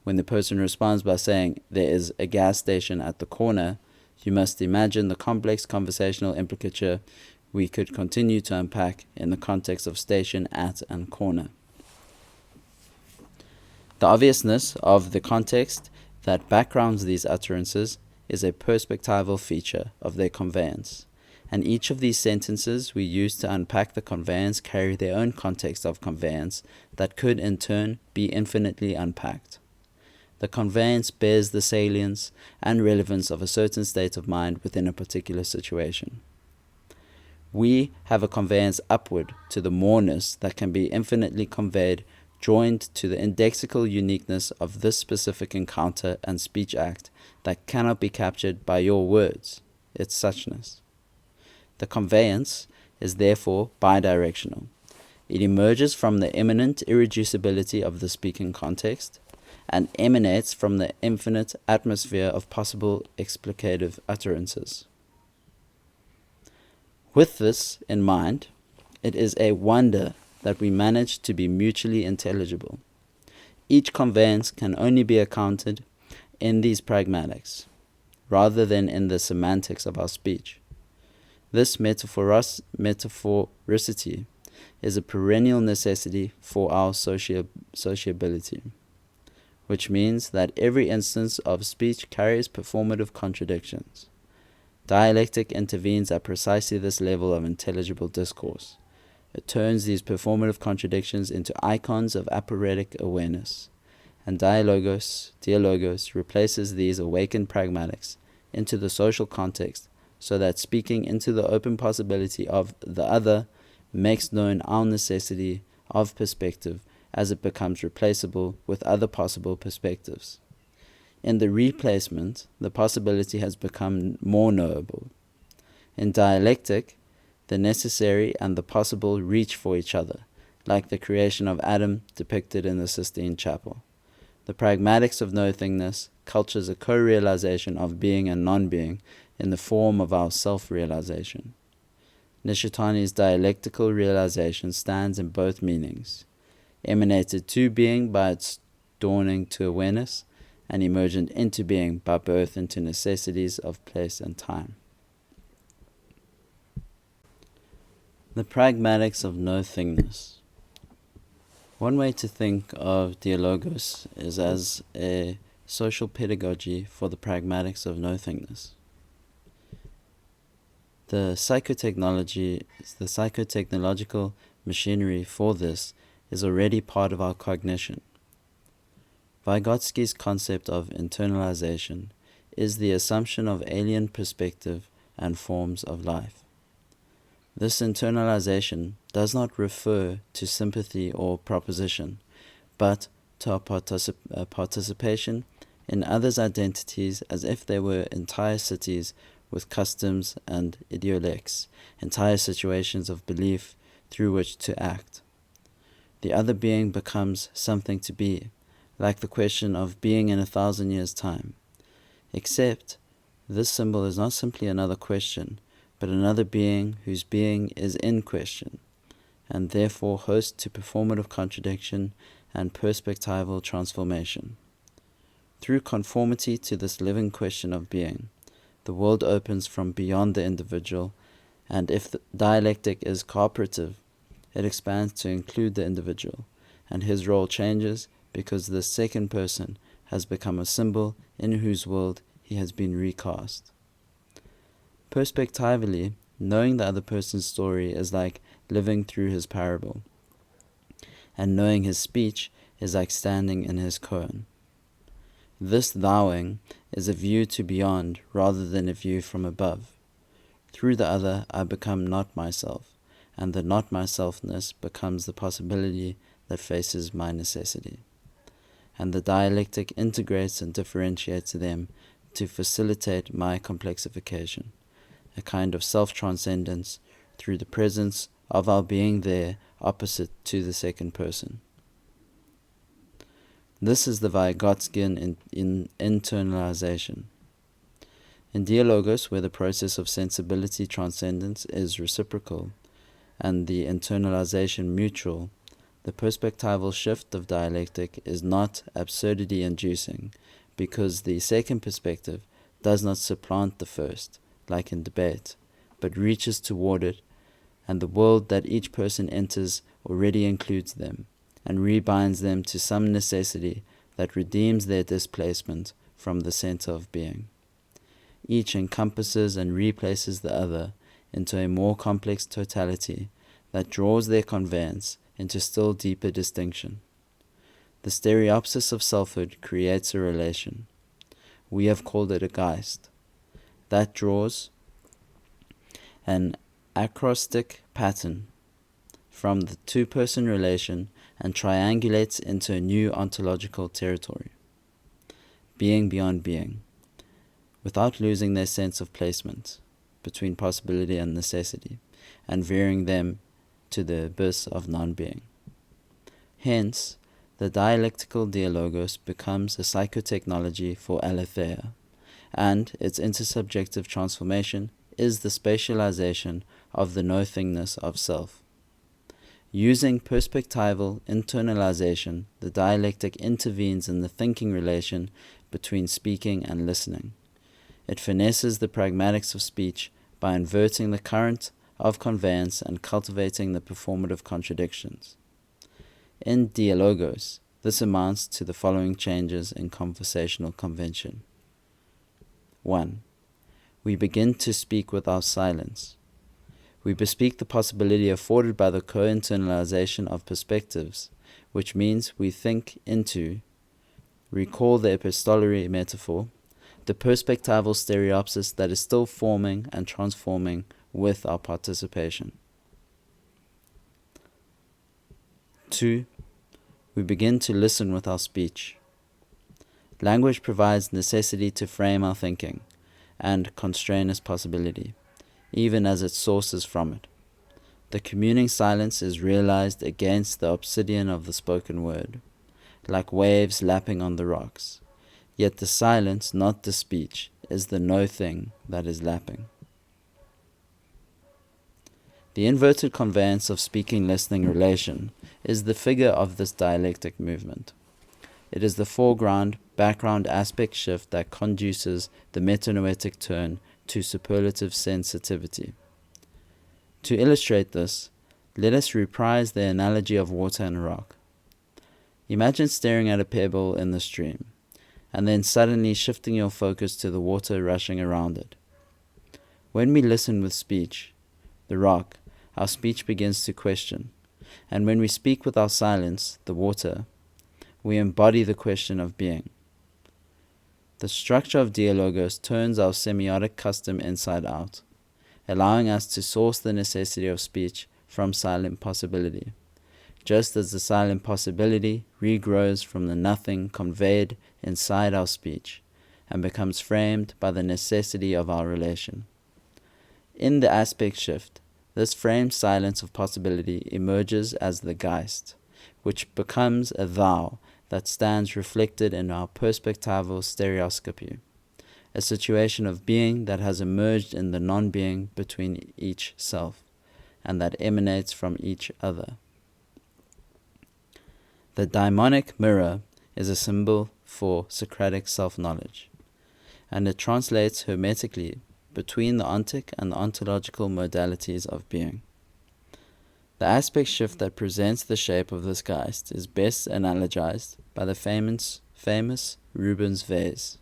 When the person responds by saying, "There is a gas station at the corner," you must imagine the complex conversational implicature we could continue to unpack in the context of station, at, and corner. The obviousness of the context that backgrounds these utterances is a perspectival feature of their conveyance, and each of these sentences we use to unpack the conveyance carry their own context of conveyance that could in turn be infinitely unpacked. The conveyance bears the salience and relevance of a certain state of mind within a particular situation. We have a conveyance upward to the moreness that can be infinitely conveyed, joined to the indexical uniqueness of this specific encounter and speech act that cannot be captured by your words, its suchness. The conveyance is therefore bidirectional. It emerges from the immanent irreducibility of the speaking context and emanates from the infinite atmosphere of possible explicative utterances. With this in mind, it is a wonder that we manage to be mutually intelligible. Each conveyance can only be accounted in these pragmatics, rather than in the semantics of our speech. This metaphoricity is a perennial necessity for our sociability, which means that every instance of speech carries performative contradictions. Dialectic intervenes at precisely this level of intelligible discourse. It turns these performative contradictions into icons of aporetic awareness, and Dialogos replaces these awakened pragmatics into the social context, so that speaking into the open possibility of the other makes known our necessity of perspective as it becomes replaceable with other possible perspectives. In the replacement, the possibility has become more knowable. In dialectic, the necessary and the possible reach for each other, like the creation of Adam depicted in the Sistine Chapel. The pragmatics of no-thingness cultures a co-realization of being and non-being in the form of our self-realization. Nishitani's dialectical realization stands in both meanings, emanated to being by its dawning to awareness, and emergent into being by birth into necessities of place and time. The pragmatics of no-thingness. One way to think of Dialogos is as a social pedagogy for the pragmatics of no-thingness. The psychotechnological machinery for this is already part of our cognition. Vygotsky's concept of internalization is the assumption of alien perspective and forms of life. This internalization does not refer to sympathy or proposition, but to a participation in others' identities as if they were entire cities with customs and idiolects, entire situations of belief through which to act. The other being becomes something to be, like the question of being in 1,000 years' time. Except, this symbol is not simply another question, but another being whose being is in question, and therefore host to performative contradiction and perspectival transformation. Through conformity to this living question of being, the world opens from beyond the individual, and if the dialectic is cooperative, it expands to include the individual, and his role changes because the second person has become a symbol in whose world he has been recast. Perspectively, knowing the other person's story is like living through his parable, and knowing his speech is like standing in his koan. This thouing is a view to beyond rather than a view from above. Through the other, I become not myself, and the not myselfness becomes the possibility that faces my necessity. And the dialectic integrates and differentiates them to facilitate my complexification, a kind of self-transcendence through the presence of our being there opposite to the second person. This is the Vygotskian internalization. In Dialogos, where the process of sensibility transcendence is reciprocal and the internalization mutual, the perspectival shift of dialectic is not absurdity-inducing, because the second perspective does not supplant the first, like in debate, but reaches toward it, and the world that each person enters already includes them, and rebinds them to some necessity that redeems their displacement from the center of being. Each encompasses and replaces the other into a more complex totality that draws their conveyance into still deeper distinction. The stereopsis of selfhood creates a relation. We have called it a Geist. That draws an acrostic pattern from the two-person relation and triangulates into a new ontological territory, being beyond being, without losing their sense of placement between possibility and necessity, and veering them to the abyss of non-being. Hence, the dialectical Dialogos becomes a psychotechnology for aletheia, and its intersubjective transformation is the spatialization of the no-thingness of self. Using perspectival internalization, the dialectic intervenes in the thinking relation between speaking and listening. It finesses the pragmatics of speech by inverting the current of conveyance and cultivating the performative contradictions. In Dialogos, this amounts to the following changes in conversational convention. 1. We begin to speak with our silence. We bespeak the possibility afforded by the co-internalization of perspectives, which means we think into, recall the epistolary metaphor, the perspectival stereopsis that is still forming and transforming with our participation. 2. We begin to listen with our speech. Language provides necessity to frame our thinking and constrain its possibility, even as it sources from it. The communing silence is realized against the obsidian of the spoken word, like waves lapping on the rocks. Yet the silence, not the speech, is the no thing that is lapping. The inverted conveyance of speaking-listening relation is the figure of this dialectic movement. It is the foreground-background aspect shift that conduces the metanoetic turn to superlative sensitivity. To illustrate this, let us reprise the analogy of water and rock. Imagine staring at a pebble in the stream. and then suddenly shifting your focus to the water rushing around it. When we listen with speech, the rock, our speech begins to question, and when we speak with our silence, the water, we embody the question of being. The structure of Dialogos turns our semiotic custom inside out, allowing us to source the necessity of speech from silent possibility, just as the silent possibility regrows from the nothing conveyed inside our speech and becomes framed by the necessity of our relation. In the aspect shift, this framed silence of possibility emerges as the Geist, which becomes a thou that stands reflected in our perspectival stereoscopy, a situation of being that has emerged in the non-being between each self, and that emanates from each other. The daimonic mirror is a symbol for Socratic self-knowledge, and it translates hermetically between the ontic and the ontological modalities of being. The aspect shift that presents the shape of this Geist is best analogized by the famous Rubens vase,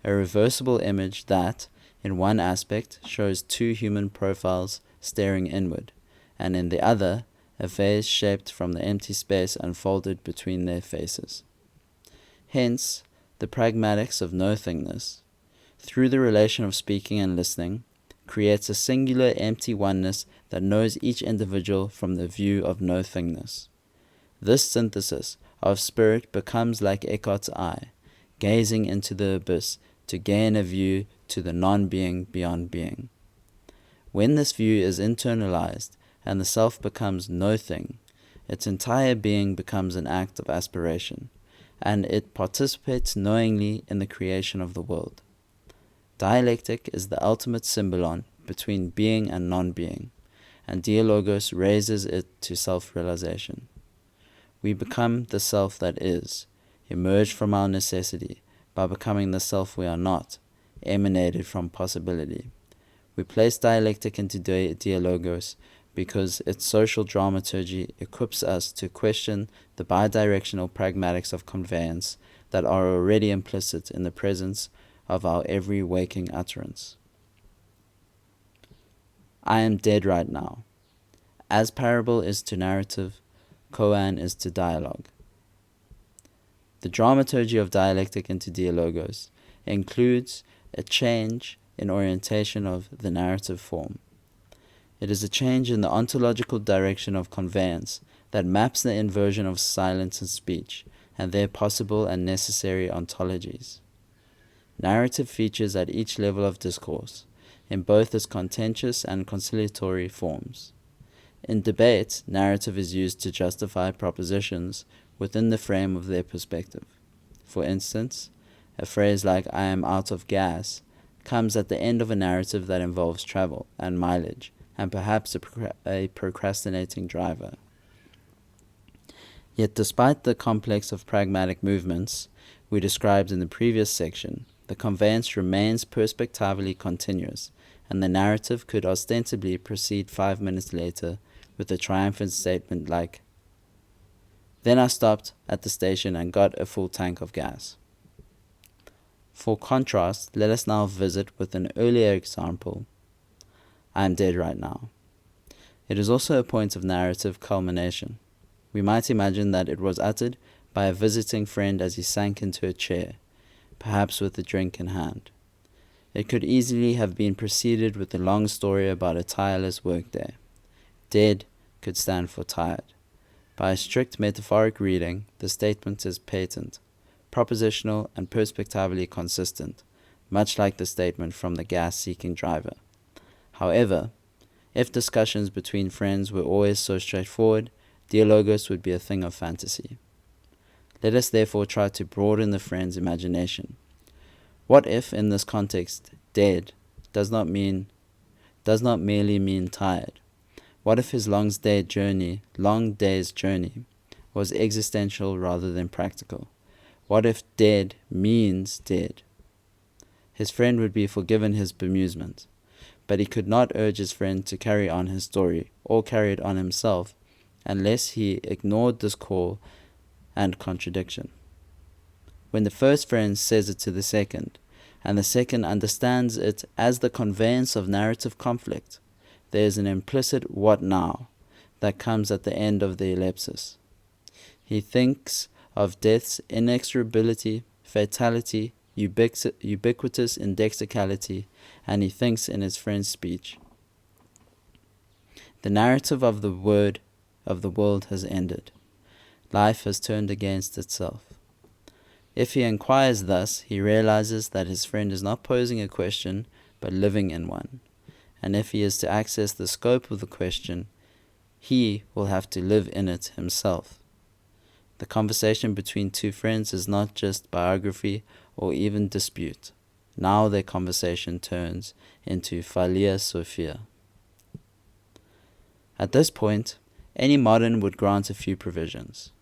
a reversible image that, in one aspect, shows two human profiles staring inward, and in the other, a vase shaped from the empty space unfolded between their faces. Hence, the Pragmatics of No-thingness, through the relation of speaking and listening, creates a singular empty oneness that knows each individual from the view of no-thingness. This synthesis of spirit becomes like Eckhart's eye, gazing into the abyss to gain a view to the non-being beyond being. When this view is internalized and the self becomes no-thing, its entire being becomes an act of aspiration, and it participates knowingly in the creation of the world. Dialectic is the ultimate symbolon between being and non-being, and Dialogos raises it to self-realization. We become the self that is, emerged from our necessity by becoming the self we are not, emanated from possibility. We place dialectic into Dialogos because its social dramaturgy equips us to question the bidirectional pragmatics of conveyance that are already implicit in the presence of our every waking utterance. I am dead right now. As parable is to narrative, koan is to dialogue. The dramaturgy of dialectic into Dialogos includes a change in orientation of the narrative form. It is a change in the ontological direction of conveyance that maps the inversion of silence and speech and their possible and necessary ontologies. Narrative features at each level of discourse, in both its contentious and conciliatory forms. In debate, narrative is used to justify propositions within the frame of their perspective. For instance, a phrase like "I am out of gas" comes at the end of a narrative that involves travel and mileage, and perhaps a procrastinating driver. Yet despite the complex of pragmatic movements we described in the previous section, the conveyance remains perspectively continuous, and the narrative could ostensibly proceed 5 minutes later with a triumphant statement like, "Then I stopped at the station and got a full tank of gas." For contrast, let us now visit with an earlier example, "I am dead right now." It is also a point of narrative culmination. We might imagine that it was uttered by a visiting friend as he sank into a chair, perhaps with a drink in hand. It could easily have been preceded with a long story about a tireless workday. Dead could stand for tired. By a strict metaphoric reading, the statement is patent, propositional and perspectively consistent, much like the statement from the gas-seeking driver. However, if discussions between friends were always so straightforward, Dialogos would be a thing of fantasy. Let us therefore try to broaden the friend's imagination. What if, in this context, dead does not merely mean tired? What if his long day's journey was existential rather than practical? What if dead means dead? His friend would be forgiven his bemusement, but he could not urge his friend to carry on his story, or carry it on himself, unless he ignored this call and contradiction. when the first friend says it to the second, and the second understands it as the conveyance of narrative conflict, there is an implicit "what now" that comes at the end of the ellipsis. He thinks of death's inexorability, fatality, ubiquitous indexicality, and he thinks in his friend's speech. The narrative of the world has ended. Life has turned against itself. If he inquires thus, he realizes that his friend is not posing a question, but living in one. And if he is to access the scope of the question, he will have to live in it himself. The conversation between two friends is not just biography or even dispute. Now their conversation turns into philia sophia. At this point, any modern would grant a few provisions.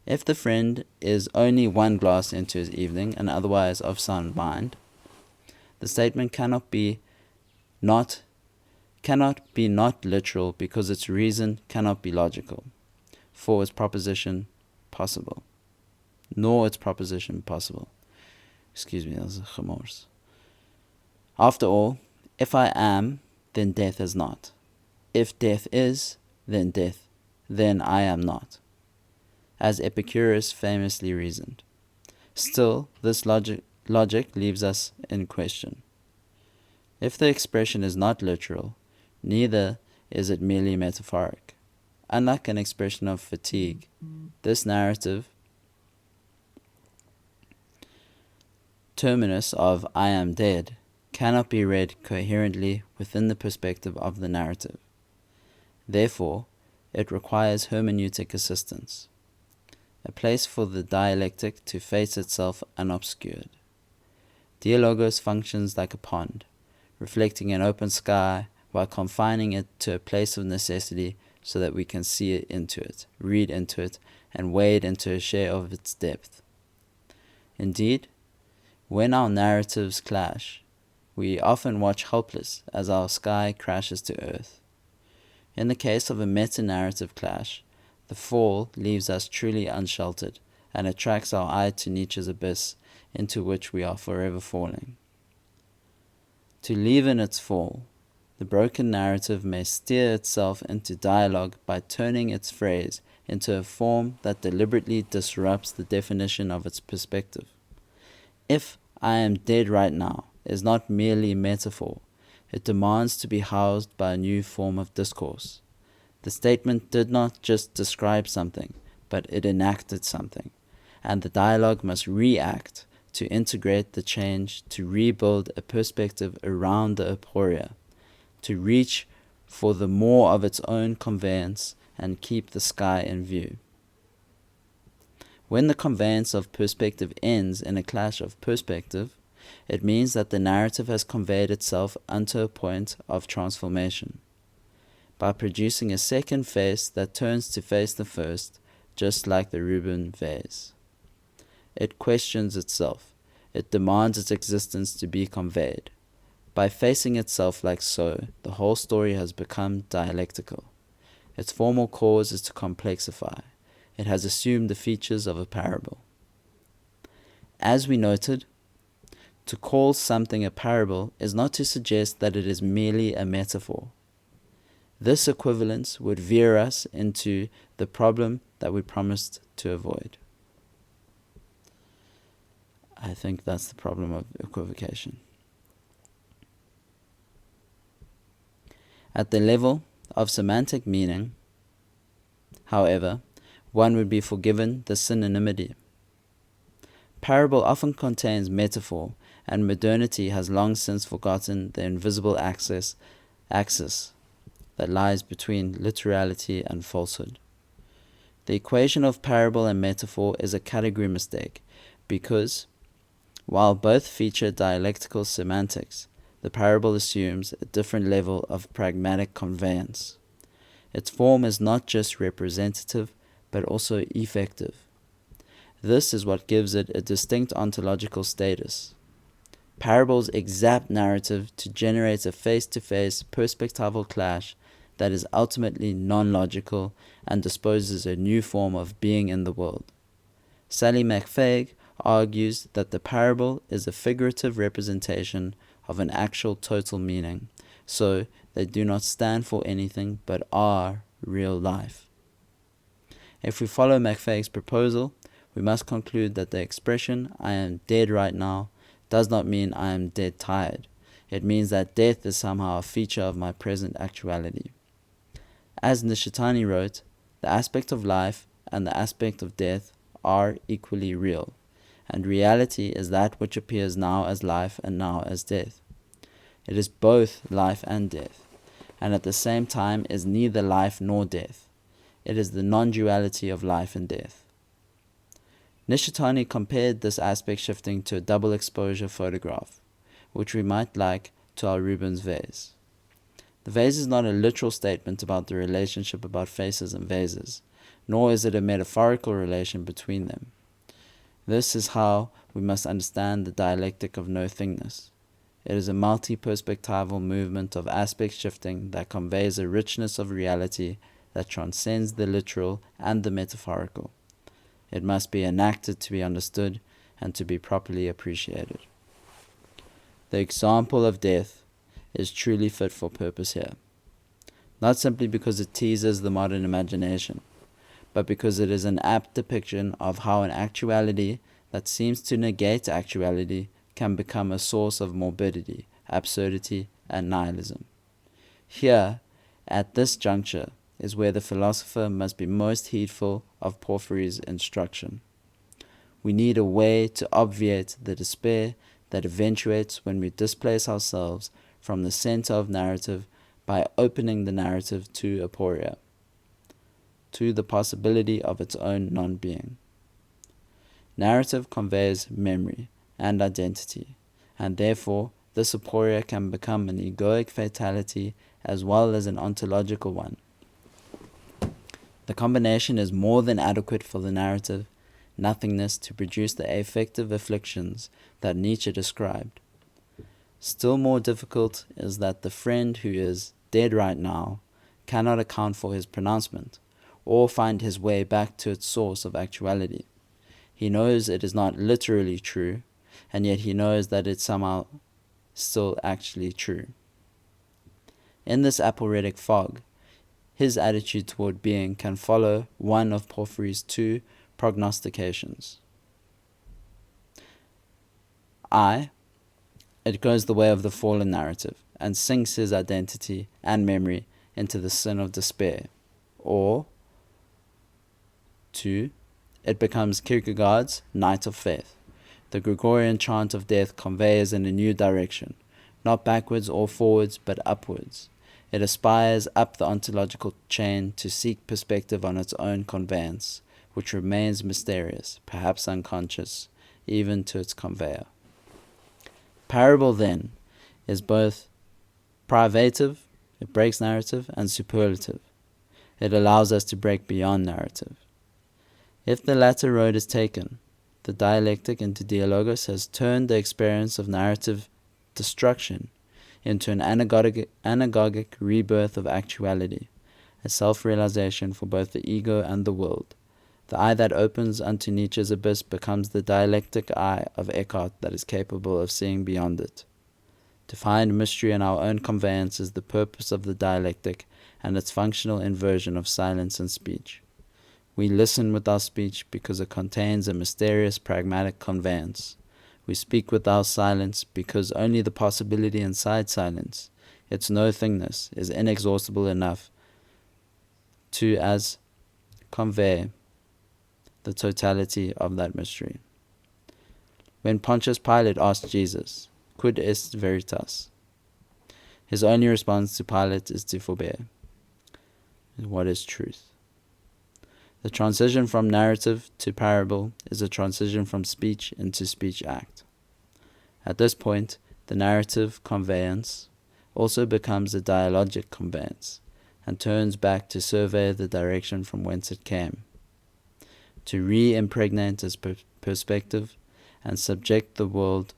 If the friend is only one glass into his evening and otherwise of sound mind, the statement cannot be not literal because its reason cannot be logical, for its proposition possible, nor its proposition possible. Excuse me, that was a gemors. After all, if I am, then death is not. If death is, then I am not, as Epicurus famously reasoned. Still, this logic leaves us in question. If the expression is not literal, neither is it merely metaphoric. Unlike an expression of fatigue, this narrative terminus of "I am dead" cannot be read coherently within the perspective of the narrative. Therefore, it requires hermeneutic assistance, a place for the dialectic to face itself unobscured. Dialogos functions like a pond, reflecting an open sky while confining it to a place of necessity so that we can see into it, read into it, and wade into a share of its depth. Indeed, when our narratives clash, we often watch helpless as our sky crashes to earth. In the case of a meta-narrative clash, the fall leaves us truly unsheltered and attracts our eye to Nietzsche's abyss into which we are forever falling. To leaven its fall, the broken narrative may steer itself into dialogue by turning its phrase into a form that deliberately disrupts the definition of its perspective. If "I am dead right now" is not merely metaphor, it demands to be housed by a new form of discourse. The statement did not just describe something, but it enacted something, and the dialogue must react to integrate the change, to rebuild a perspective around the aporia, to reach for the more of its own conveyance and keep the sky in view. When the conveyance of perspective ends in a clash of perspective, it means that the narrative has conveyed itself unto a point of transformation. By producing a second face that turns to face the first, just like the Reuben vase. It questions itself. It demands its existence to be conveyed. By facing itself like so, the whole story has become dialectical. Its formal cause is to complexify. It has assumed the features of a parable. As we noted, to call something a parable is not to suggest that it is merely a metaphor. This equivalence would veer us into the problem that we promised to avoid. I think that's the problem of equivocation. At the level of semantic meaning, however, one would be forgiven the synonymity. Parable often contains metaphor, and modernity has long since forgotten the invisible axis that lies between literality and falsehood. The equation of parable and metaphor is a category mistake, because, while both feature dialectical semantics, the parable assumes a different level of pragmatic conveyance. Its form is not just representative, but also effective. This is what gives it a distinct ontological status. Parables exapt narrative to generate a face-to-face perspectival clash that is ultimately non-logical and disposes a new form of being in the world. Sally MacFague argues that the parable is a figurative representation of an actual total meaning, so they do not stand for anything but are real life. If we follow MacFague's proposal, we must conclude that the expression "I am dead right now" does not mean I am dead tired. It means that death is somehow a feature of my present actuality. As Nishitani wrote, the aspect of life and the aspect of death are equally real, and reality is that which appears now as life and now as death. It is both life and death, and at the same time is neither life nor death. It is the non-duality of life and death. Nishitani compared this aspect shifting to a double exposure photograph, which we might like to our Rubens vase. The vase is not a literal statement about the relationship about faces and vases, nor is it a metaphorical relation between them. This is how we must understand the dialectic of no-thingness. It is a multi-perspectival movement of aspect shifting that conveys a richness of reality that transcends the literal and the metaphorical. It must be enacted to be understood and to be properly appreciated. The example of death is truly fit for purpose here, not simply because it teases the modern imagination, but because it is an apt depiction of how an actuality that seems to negate actuality can become a source of morbidity, absurdity, and nihilism. Here, at this juncture, is where the philosopher must be most heedful of Porphyry's instruction. We need a way to obviate the despair that eventuates when we displace ourselves from the center of narrative by opening the narrative to aporia, to the possibility of its own non-being. Narrative conveys memory and identity, and therefore this aporia can become an egoic fatality as well as an ontological one. The combination is more than adequate for the narrative nothingness to produce the affective afflictions that Nietzsche described. Still more difficult is that the friend who is dead right now cannot account for his pronouncement, or find his way back to its source of actuality. He knows it is not literally true, and yet he knows that it's somehow still actually true. In this aporetic fog, his attitude toward being can follow one of Porphyry's two prognostications. It goes the way of the fallen narrative, and sinks his identity and memory into the sin of despair. Or 2. It becomes Kierkegaard's Night of Faith. The Gregorian chant of death conveys in a new direction, not backwards or forwards, but upwards. It aspires up the ontological chain to seek perspective on its own conveyance, which remains mysterious, perhaps unconscious, even to its conveyor. Parable, then, is both privative, it breaks narrative, and superlative. It allows us to break beyond narrative. If the latter road is taken, the dialectic into Dialogos has turned the experience of narrative destruction into an anagogic rebirth of actuality, a self-realization for both the ego and the world. The eye that opens unto Nietzsche's abyss becomes the dialectic eye of Eckhart that is capable of seeing beyond it. To find mystery in our own conveyance is the purpose of the dialectic and its functional inversion of silence and speech. We listen with our speech because it contains a mysterious pragmatic conveyance. We speak with our silence because only the possibility inside silence, its no-thingness, is inexhaustible enough to as convey the totality of that mystery. When Pontius Pilate asked Jesus, "Quid est veritas?" his only response to Pilate is to forbear. What is truth? The transition from narrative to parable is a transition from speech into speech act. At this point, the narrative conveyance also becomes a dialogic conveyance and turns back to survey the direction from whence it came, to re-impregnate its perspective and subject the world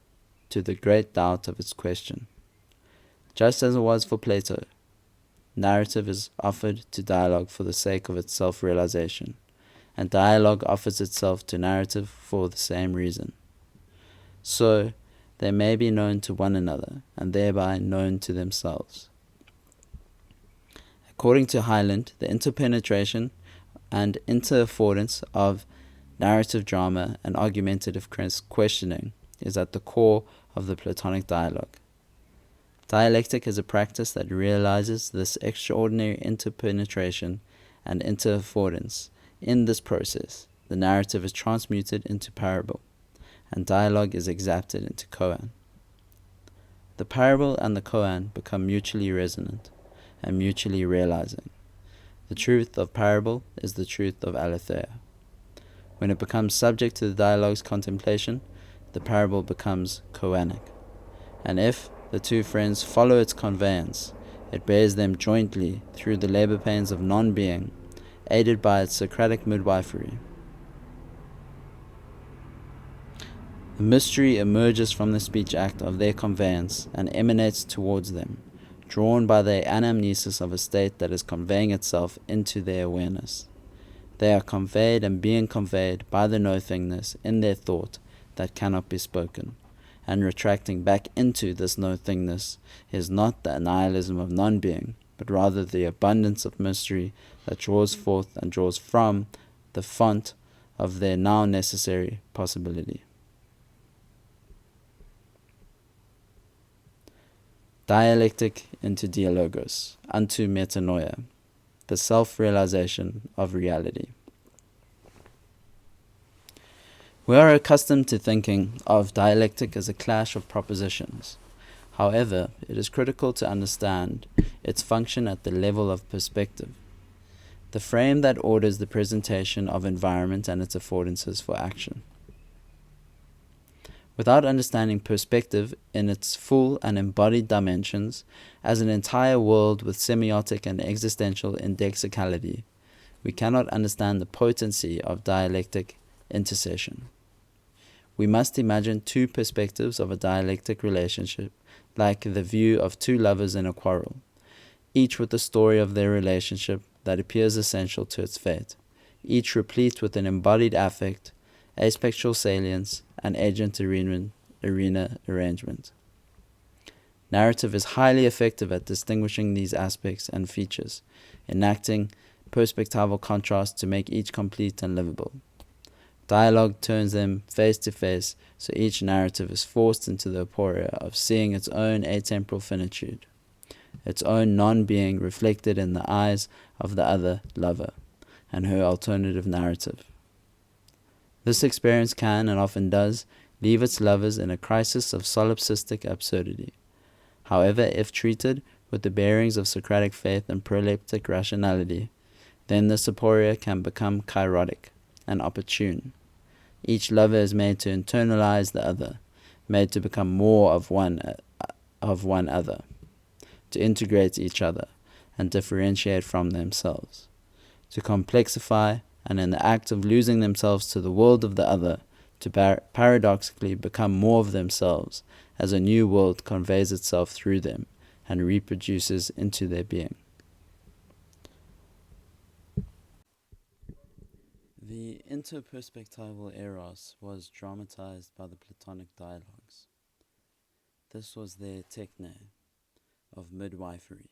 to the great doubt of its question. Just as it was for Plato, narrative is offered to dialogue for the sake of its self-realization, and dialogue offers itself to narrative for the same reason. So, they may be known to one another, and thereby known to themselves. According to Hyland, the interpenetration and interaffordance of narrative drama and argumentative questioning is at the core of the Platonic dialogue. Dialectic is a practice that realizes this extraordinary interpenetration and interaffordance. In this process, the narrative is transmuted into parable, and dialogue is exapted into koan. The parable and the koan become mutually resonant and mutually realizing. The truth of parable is the truth of aletheia. When it becomes subject to the dialogue's contemplation, the parable becomes koanic. And if the two friends follow its conveyance, it bears them jointly through the labor pains of non-being, aided by its Socratic midwifery. The mystery emerges from the speech act of their conveyance and emanates towards them, drawn by the anamnesis of a state that is conveying itself into their awareness. They are conveyed and being conveyed by the nothingness in their thought that cannot be spoken, and retracting back into this nothingness is not the nihilism of non-being, but rather the abundance of mystery that draws forth and draws from the font of their now necessary possibility. Dialectic into Dialogos, unto metanoia, the self-realization of reality. We are accustomed to thinking of dialectic as a clash of propositions. However, it is critical to understand its function at the level of perspective, the frame that orders the presentation of environment and its affordances for action. Without understanding perspective in its full and embodied dimensions, as an entire world with semiotic and existential indexicality, we cannot understand the potency of dialectic intercession. We must imagine two perspectives of a dialectic relationship, like the view of two lovers in a quarrel, each with the story of their relationship that appears essential to its fate, each replete with an embodied affect, aspectual salience, and agent arena arrangement. Narrative is highly effective at distinguishing these aspects and features, enacting perspectival contrast to make each complete and livable. Dialogue turns them face to face, so each narrative is forced into the aporia of seeing its own atemporal finitude, its own non-being reflected in the eyes of the other lover, and her alternative narrative. This experience can, and often does, leave its lovers in a crisis of solipsistic absurdity. However, if treated with the bearings of Socratic faith and proleptic rationality, then the aporia can become kairotic and opportune. Each lover is made to internalize the other, made to become more of one other, to integrate each other and differentiate from themselves, to complexify, and in the act of losing themselves to the world of the other, to paradoxically become more of themselves, as a new world conveys itself through them and reproduces into their being. The interperspectival eros was dramatized by the Platonic dialogues. This was their techne of midwifery.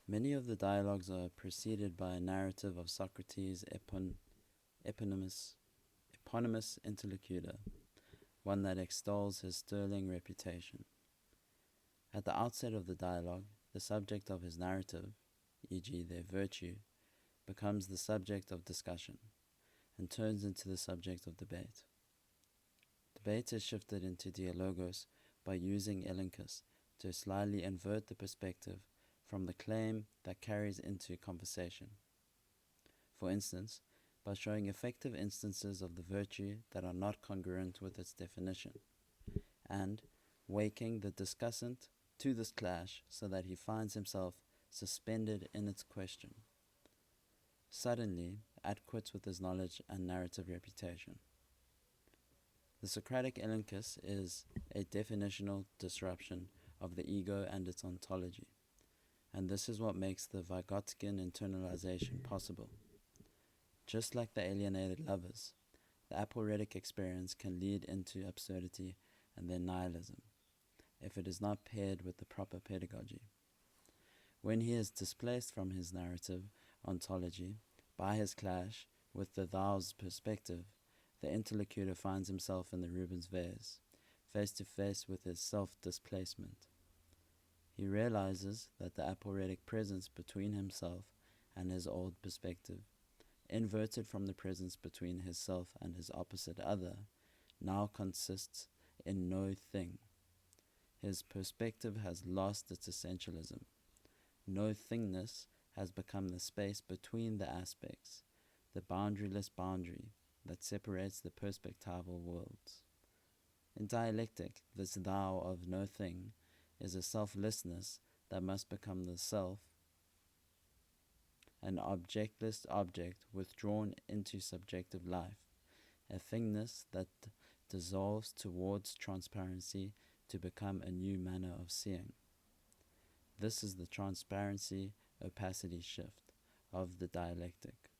Many of the dialogues are preceded by a narrative of Socrates' eponymous interlocutor, one that extols his sterling reputation. At the outset of the dialogue, the subject of his narrative, e.g. their virtue, becomes the subject of discussion, and turns into the subject of debate. Debate is shifted into Dialogos by using elenchus to slightly invert the perspective from the claim that carries into conversation. For instance, by showing effective instances of the virtue that are not congruent with its definition, and waking the discussant to this clash so that he finds himself suspended in its question, suddenly at quits with his knowledge and narrative reputation. The Socratic elenchus is a definitional disruption of the ego and its ontology, and this is what makes the Vygotsky internalization possible. Just like the alienated lovers, the aporetic experience can lead into absurdity and then nihilism, if it is not paired with the proper pedagogy. When he is displaced from his narrative ontology by his clash with the thou's perspective, the interlocutor finds himself in the Rubens vase, face to face with his self-displacement. He realizes that the aporetic presence between himself and his old perspective, inverted from the presence between his self and his opposite other, now consists in no thing. His perspective has lost its essentialism. No-thingness has become the space between the aspects, the boundaryless boundary that separates the perspectival worlds. In dialectic, this thou of no thing is a selflessness that must become the self, an objectless object withdrawn into subjective life, a thingness that dissolves towards transparency to become a new manner of seeing. This is the transparency-opacity shift of the dialectic.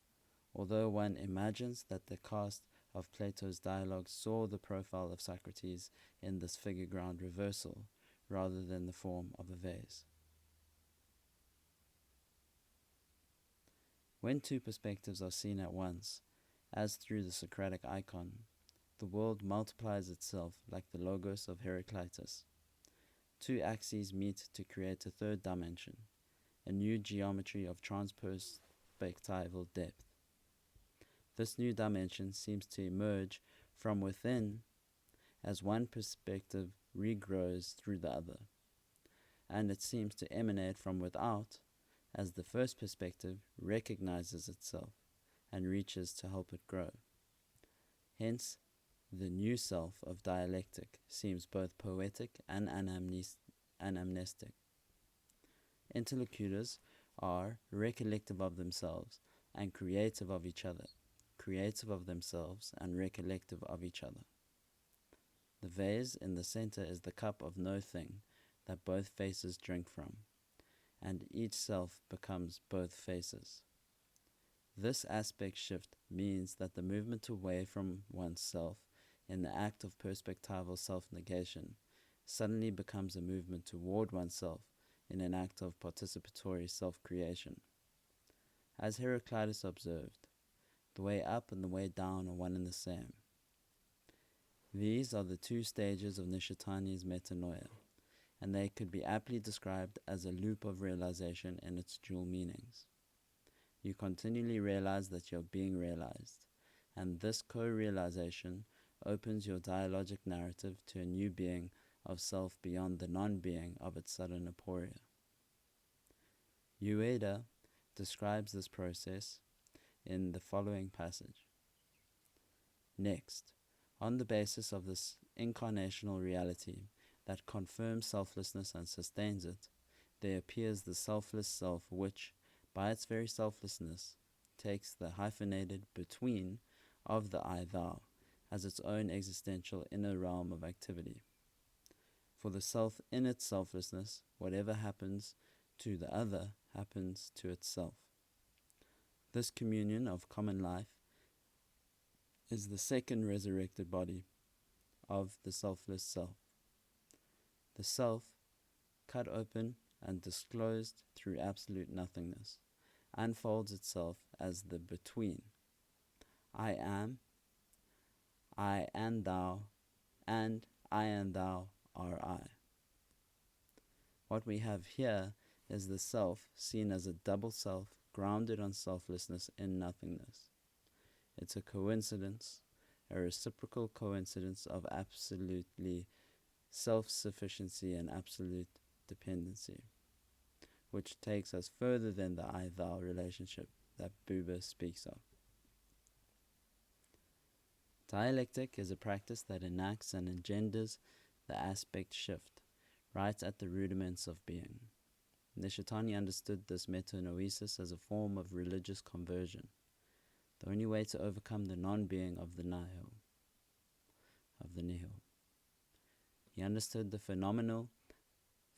Although one imagines that the cast of Plato's Dialogues saw the profile of Socrates in this figure-ground reversal, rather than the form of a vase. When two perspectives are seen at once, as through the Socratic icon, the world multiplies itself like the Logos of Heraclitus. Two axes meet to create a third dimension, a new geometry of transperspectival depth. This new dimension seems to emerge from within as one perspective regrows through the other, and it seems to emanate from without as the first perspective recognizes itself and reaches to help it grow. Hence, the new self of dialectic seems both poetic and anamnestic. Interlocutors are recollective of themselves and creative of each other, creative of themselves and recollective of each other. The vase in the center is the cup of no thing that both faces drink from, and each self becomes both faces. This aspect shift means that the movement away from oneself in the act of perspectival self-negation suddenly becomes a movement toward oneself in an act of participatory self-creation. As Heraclitus observed, the way up and the way down are one and the same. These are the two stages of Nishitani's metanoia, and they could be aptly described as a loop of realization in its dual meanings. You continually realize that you're being realized, and this co-realization opens your dialogic narrative to a new being of self beyond the non-being of its sudden aporia. Ueda describes this process in the following passage. Next, on the basis of this incarnational reality that confirms selflessness and sustains it, there appears the selfless self which, by its very selflessness, takes the hyphenated between of the I-thou as its own existential inner realm of activity. For the self in its selflessness, whatever happens to the other happens to itself. This communion of common life is the second resurrected body of the selfless self. The self, cut open and disclosed through absolute nothingness, unfolds itself as the between. I am, I and thou, and I and thou are I. What we have here is the self seen as a double self grounded on selflessness in nothingness. It's a coincidence, a reciprocal coincidence of absolutely self-sufficiency and absolute dependency, which takes us further than the I-thou relationship that Buber speaks of. Dialectic is a practice that enacts and engenders the aspect shift, right at the rudiments of being. Nishitani understood this metanoesis as a form of religious conversion, the only way to overcome the non-being of the nihil. He understood the phenomenal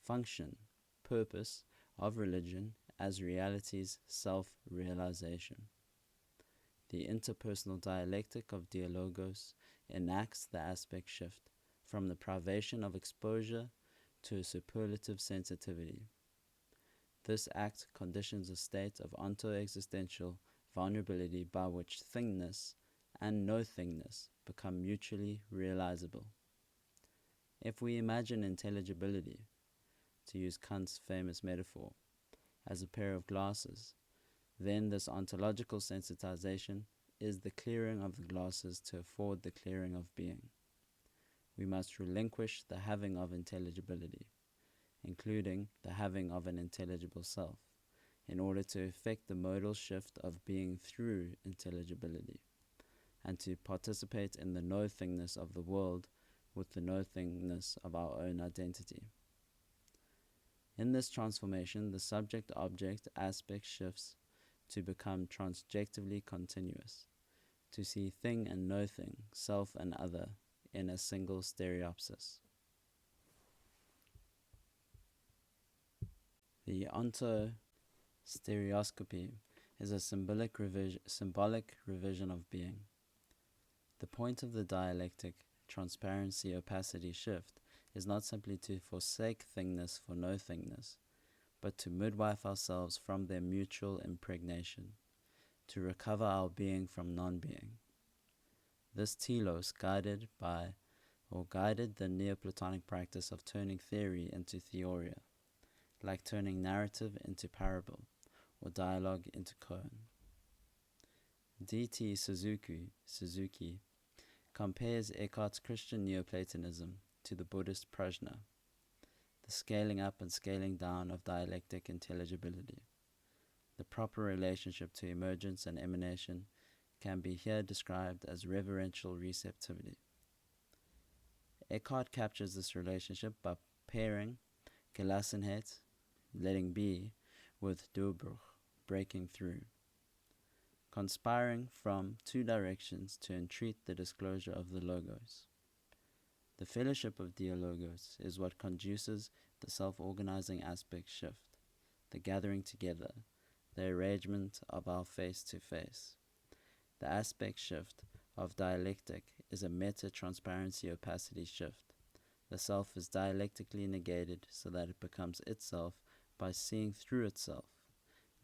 function, purpose of religion as reality's self-realization. The interpersonal dialectic of Dialogos enacts the aspect shift from the privation of exposure to a superlative sensitivity. This act conditions a state of onto-existential vulnerability by which thingness and no-thingness become mutually realizable. If we imagine intelligibility, to use Kant's famous metaphor, as a pair of glasses, then this ontological sensitization is the clearing of the glasses to afford the clearing of being. We must relinquish the having of intelligibility, including the having of an intelligible self, in order to effect the modal shift of being through intelligibility, and to participate in the no-thingness of the world with the no-thingness of our own identity. In this transformation, the subject-object aspect shifts to become transjectively continuous, to see thing and no-thing, self and other, in a single stereopsis. The onto-stereoscopy is a symbolic revision of being. The point of the dialectic transparency-opacity shift is not simply to forsake thingness for no-thingness, but to midwife ourselves from their mutual impregnation, to recover our being from non-being. This telos guided the Neoplatonic practice of turning theory into theoria, like turning narrative into parable, or dialogue into koan. D.T. Suzuki compares Eckhart's Christian Neoplatonism to the Buddhist prajna, the scaling up and scaling down of dialectic intelligibility. The proper relationship to emergence and emanation can be here described as reverential receptivity. Eckhart captures this relationship by pairing Gelassenheit, letting be, with Durchbruch, breaking through, conspiring from two directions to entreat the disclosure of the Logos. The fellowship of Dialogos is what conduces the self-organizing aspect shift, the gathering together, the arrangement of our face-to-face. The aspect shift of dialectic is a meta-transparency-opacity shift. The self is dialectically negated so that it becomes itself by seeing through itself,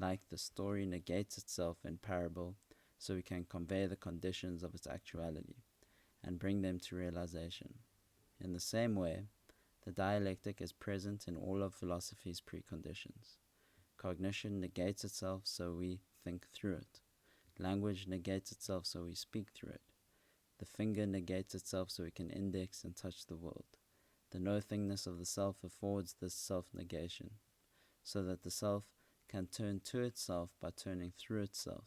like the story negates itself in parable, so we can convey the conditions of its actuality and bring them to realization. In the same way, the dialectic is present in all of philosophy's preconditions. Cognition negates itself so we think through it. Language negates itself so we speak through it. The finger negates itself so we can index and touch the world. The no-thingness of the self affords this self-negation, so that the self can turn to itself by turning through itself,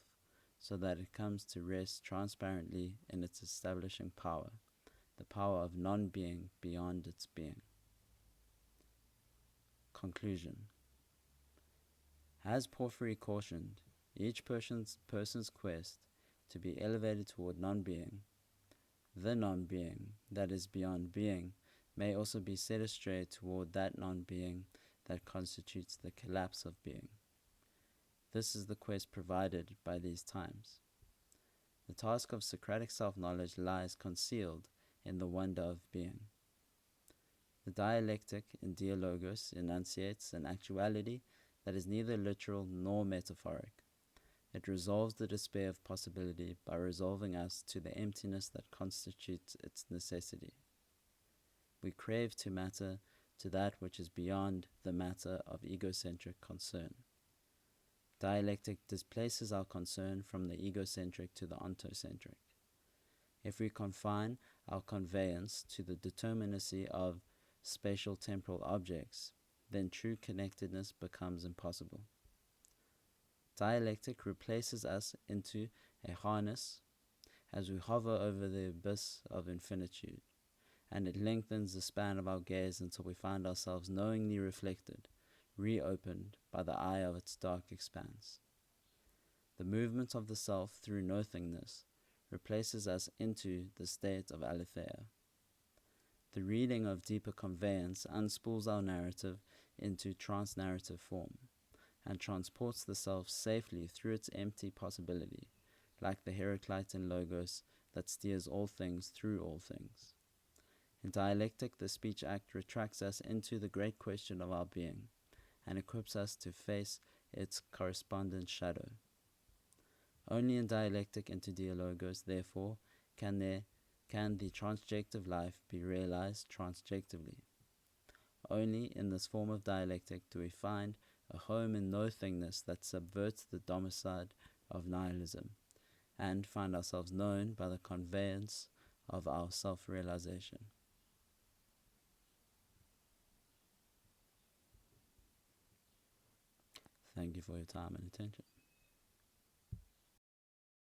so that it comes to rest transparently in its establishing power, the power of non-being beyond its being. Conclusion. As Porphyry cautioned, each person's quest to be elevated toward non-being, the non-being that is beyond being, may also be set astray toward that non-being that constitutes the collapse of being. This is the quest provided by these times. The task of Socratic self-knowledge lies concealed in the wonder of being. The dialectic in Dialogos enunciates an actuality that is neither literal nor metaphoric. It resolves the despair of possibility by resolving us to the emptiness that constitutes its necessity. We crave to matter to that which is beyond the matter of egocentric concern. Dialectic displaces our concern from the egocentric to the ontocentric. If we confine our conveyance to the determinacy of spatial temporal objects, then true connectedness becomes impossible. Dialectic replaces us into a harness as we hover over the abyss of infinitude, and it lengthens the span of our gaze until we find ourselves knowingly reflected, reopened by the eye of its dark expanse. The movement of the self through nothingness replaces us into the state of aletheia. The reading of deeper conveyance unspools our narrative into trans-narrative form, and transports the self safely through its empty possibility, like the Heraclitean logos that steers all things through all things. In dialectic, the speech act retracts us into the great question of our being, and equips us to face its correspondent shadow. Only in dialectic into Dialogos, therefore, can the transjective life be realized transjectively. Only in this form of dialectic do we find a home in nothingness that subverts the domicile of nihilism, and find ourselves known by the conveyance of our self-realization. Thank you for your time and attention.